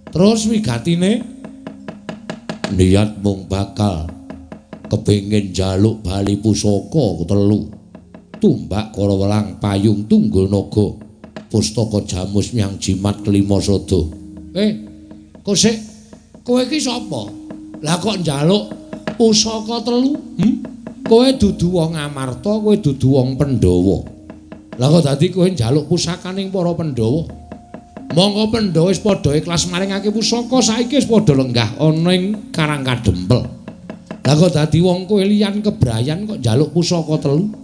Terus wigatine niat mung bakal kepengin njaluk bali pusaka telu. Tumbak Kala Welang Payung Tunggul Naga Pustaka Jamus Nyang Jimat Kelima Sada. Kok sik kowe iki sapa? Lah kok njaluk pusaka telu? Kowe dudu wong Amarta, kowe dudu wong Pandhawa. Lah kok dadi kowe njaluk pusakaning para Pandhawa? Monggo Pandhawa wis padha ikhlas maringake pusaka, saiki wis padha lenggah ana ing Karang Kadempel. Lah kok dadi wong kowe liyan kebrayan kok njaluk pusaka telu?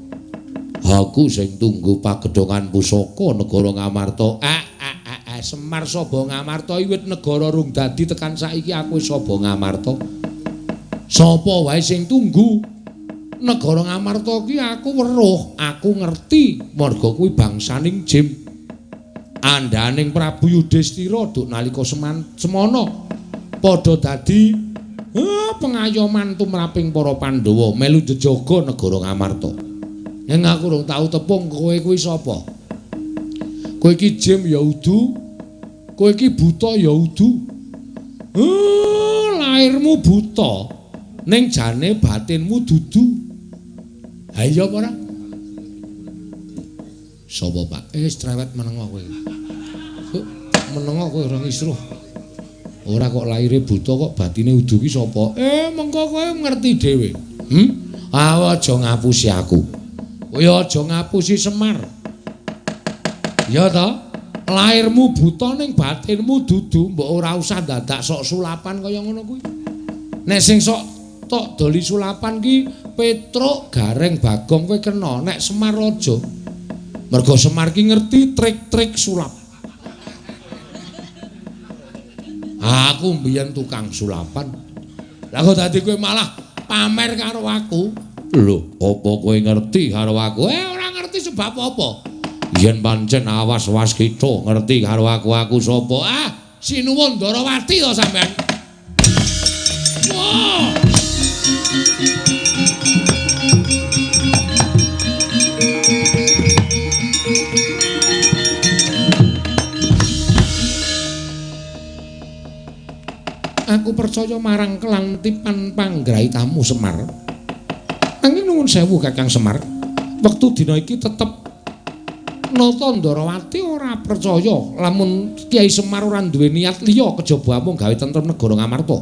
Aku sing tunggu pagedhongan pusaka negara Ngamarta. Semar Saba Ngamarta iki wit negara rung dadi tekan saiki aku wis Saba Ngamarta. Sapa wae sing tunggu negara Ngamarta ki aku weruh, aku ngerti marga kuwi bangsaning Jim. Andaning Prabu Yudhistira duk nalika semana padha dadi pengayoman tumraping para Pandhawa melu njejaga negara Ngamarta. Yen aku rung tau tepung kowe kuwi sapa? Kowe iki Jim ya udu, kowe iki buta ya udu. Lairmu buta, ning jane batinmu dudu. Ha iya apa ora? Sapa, Pak? Strewet menengo kowe. Menengo kowe ora ngisruh. Ora kok laire buta kok batine udu ki sapa? Mengko kowe ngerti dhewe. Aja ngapusi aku. Kowe aja ngapusi Semar. Ya ta? Lairmu buta ning batinmu dudu, mbok ora usah dadak sok sulapan kaya ngono kuwi. Nek sing sok tok doli sulapan ki Petruk Gareng Bagong kowe kena, nek Semar aja. Mergo Semar ki ngerti trik-trik sulap. Aku mbiyen tukang sulapan. Lah kok dadi kowe malah pamer karo aku? Lho, apa kowe ngerti karo aku? Ora ngerti sebab apa? Yen pancen awas-awas kita ngerti karo aku sapa? Sinuwun Ndarawati to sampean. Wah! Aku percaya marang kelantipan panggraitamu Semar. Angin nuwun sewu Kakang Semar. Wektu dina iki tetep Nata Ndarawati ora percaya lamun Kyai Semar ora duwe niat liya kejaba amung gawe tentrem negara Ngamarta.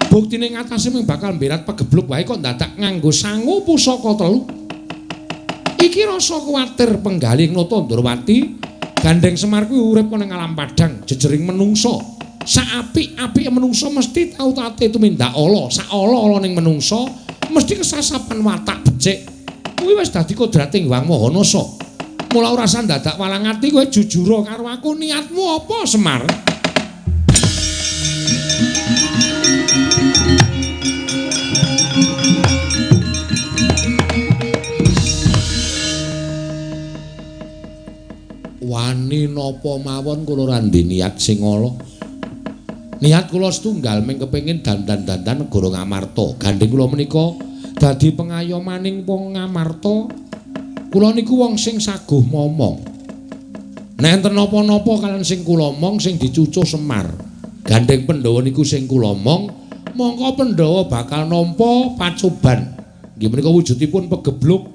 Buktine ngatasé mung bakal mberat pagebluk wae kok dadak nganggo sangu pusaka telu. Iki rasa kuwatir penggalih Nata Ndarawati gandeng Semar kuwi urip ning alam padang jejering menungsa. Saapik-apike menungsa mesti tau tate tumindak ala, sak ala-ala ning menungsa mesti kesasapan watak becik. Kuwi wis dadi kodrating Hyang Mahanasa. Mula ora usah dadak walang ati kowe jujur karo aku, niatmu apa Semar? napa mawon kula randhe niat sing ala. Niat kula setunggal mung kepengin dandan-dandan negara Ngamarta. Gandeng kula menika dadi pengayomaning wong Ngamarta. Kula niku wong sing saguh momong. Nek enten napa-napa kalian sing kula omong sing dicucuh Semar. Gandeng Pandhawa niku sing kula omong, mongko Pandhawa bakal nampa pacoban. Nggih menika wujudipun pegebluk.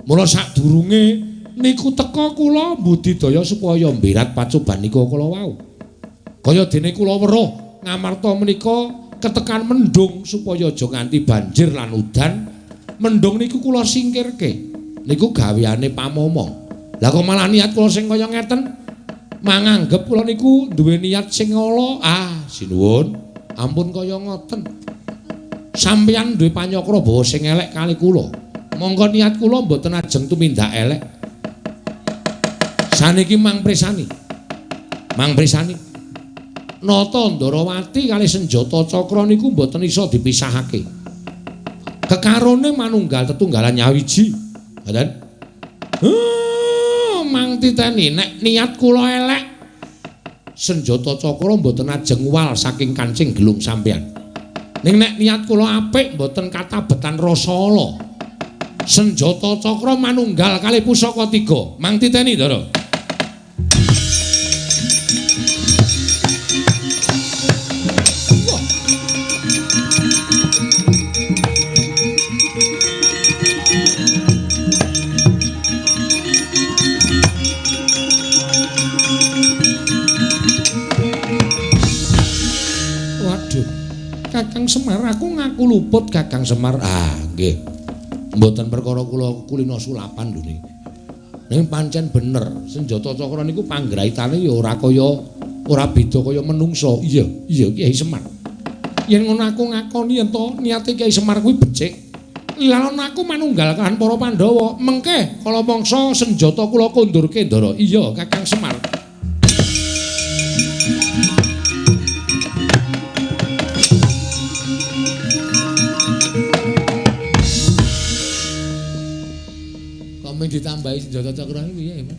Mula sadurunge niku teka kula mbudidaya supaya mbirat pacoban niku kula wau. Kaya dene kula weruh Ngamarta menika ketekan mendung supaya aja nganti banjir lan udan. Mendung niku kula singkirke. Niku gaweane pamomong. Lah kok malah niat kula sing kaya ngeten? Manganggep kula niku duwe niat sing ala. Sinuwun, ampun kaya ngoten. Sampeyan duwe panyakra bawa sing elek kali kula. Monggo niat kula mboten ajeng tumindak elek. Saniki mangpresani. Nata Ndarawati kali senjata cakra niku mboten isa dipisahake. Kekarone manunggal tetunggalan nyawiji. Mboten? Mang titeni nek niat kula elek senjata cakra mboten ajeng wal saking kancing gelung sampeyan. Ning nek niat kula apik mboten katabetan rasa ala. Senjata cakra manunggal kali pusaka 3. Mang titeni, Ndara. Kakang Semar, aku ngaku luput Kakang Semar. Nggih. Mboten perkara kula kulina sulapan lho niki. Ning pancen bener, senjata cakra niku panggraitane ya ora beda kaya menungsa. Iya, Kyai Semar. Yen ngono aku ngakoni yen to niate Kyai Semar kuwi becik. Lan aku manunggal kan para Pandhawa. Mengke kala mangsa senjata kula kondurke, Ndara. Iya, Kakang Semar. Ditambahi senjata cakra iki piye, Mas?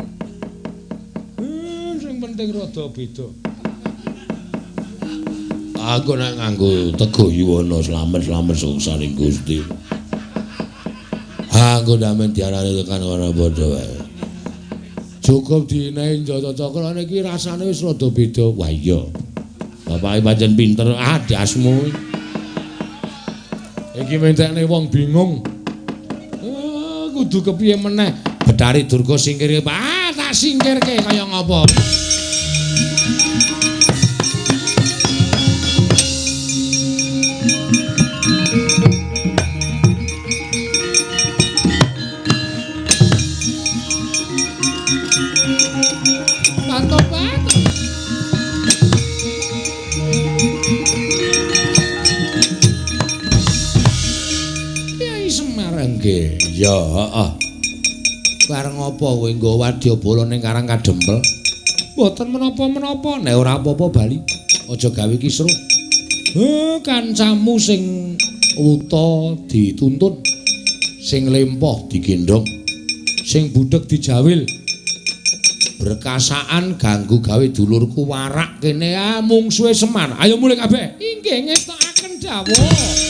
Sing penting rada beda. Aku nek nganggo Teguh Yuwana slamet sungsaning Gusti. Aku damen diarani tekan ora padha wae. Cukup dinehi senjata cakra niki rasane wis rada beda. Wah iya. Bapake pancen pinter dasmu. Iki mentekne wong bingung. Kudu kepiye meneh Bedari Durga singkirke tak singkirke kaya ngapa ya, bareng apa kowe nggo wadyabala ning Karang Kadempel? Mboten menapa-menapa, nek ora apa-apa bali. Aja gawe kisruh. Kancamu sing wuta dituntun, sing lempoh digendong, sing budheg dijawil. Berkasaan ganggu gawe dulurku warak kene mungsuhe Semar. Ayo mulih kabeh. Inggih ngestokaken dawuh.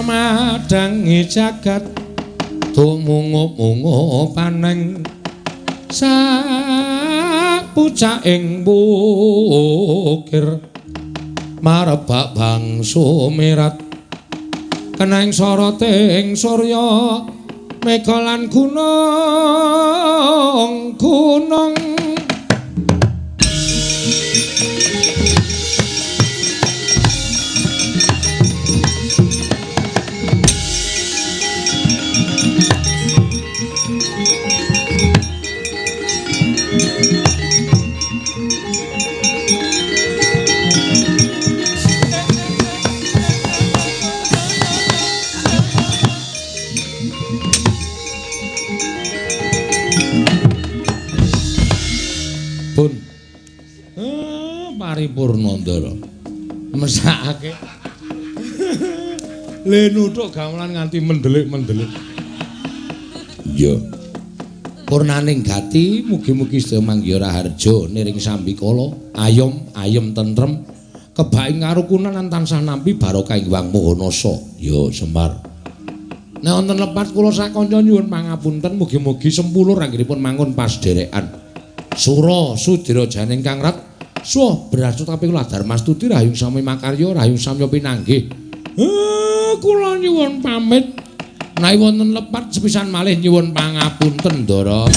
Madangi jagat tumungup-mungup paneng sapucaking bukir marebak bang sumirat keneng soroting surya mega lan gunung Paripurna Ndara. Mesakake. Le nuthuk gamelan nganti mendelik-mendelik. Ya. Purnaning gati mugi-mugi sedaya manggiya raharja niring sambikala ayom tentrem kebaing karukunan lan tansah nampi barokah ing Wang Mahanasa. Ya Semar. Nek wonten lepat kula sakanca nyuwun pangapunten mugi-mugi sempulur anggenipun mangun pasderekan. Sura Sudira Janing Kang Rat suh berasut tapi kula Darmastuti rahayung sami makarya rahayung samya pinanggih. Kula nyuwun pamit. Menawi wonten lepat sepisan malih nyuwun pangapunten Ndara.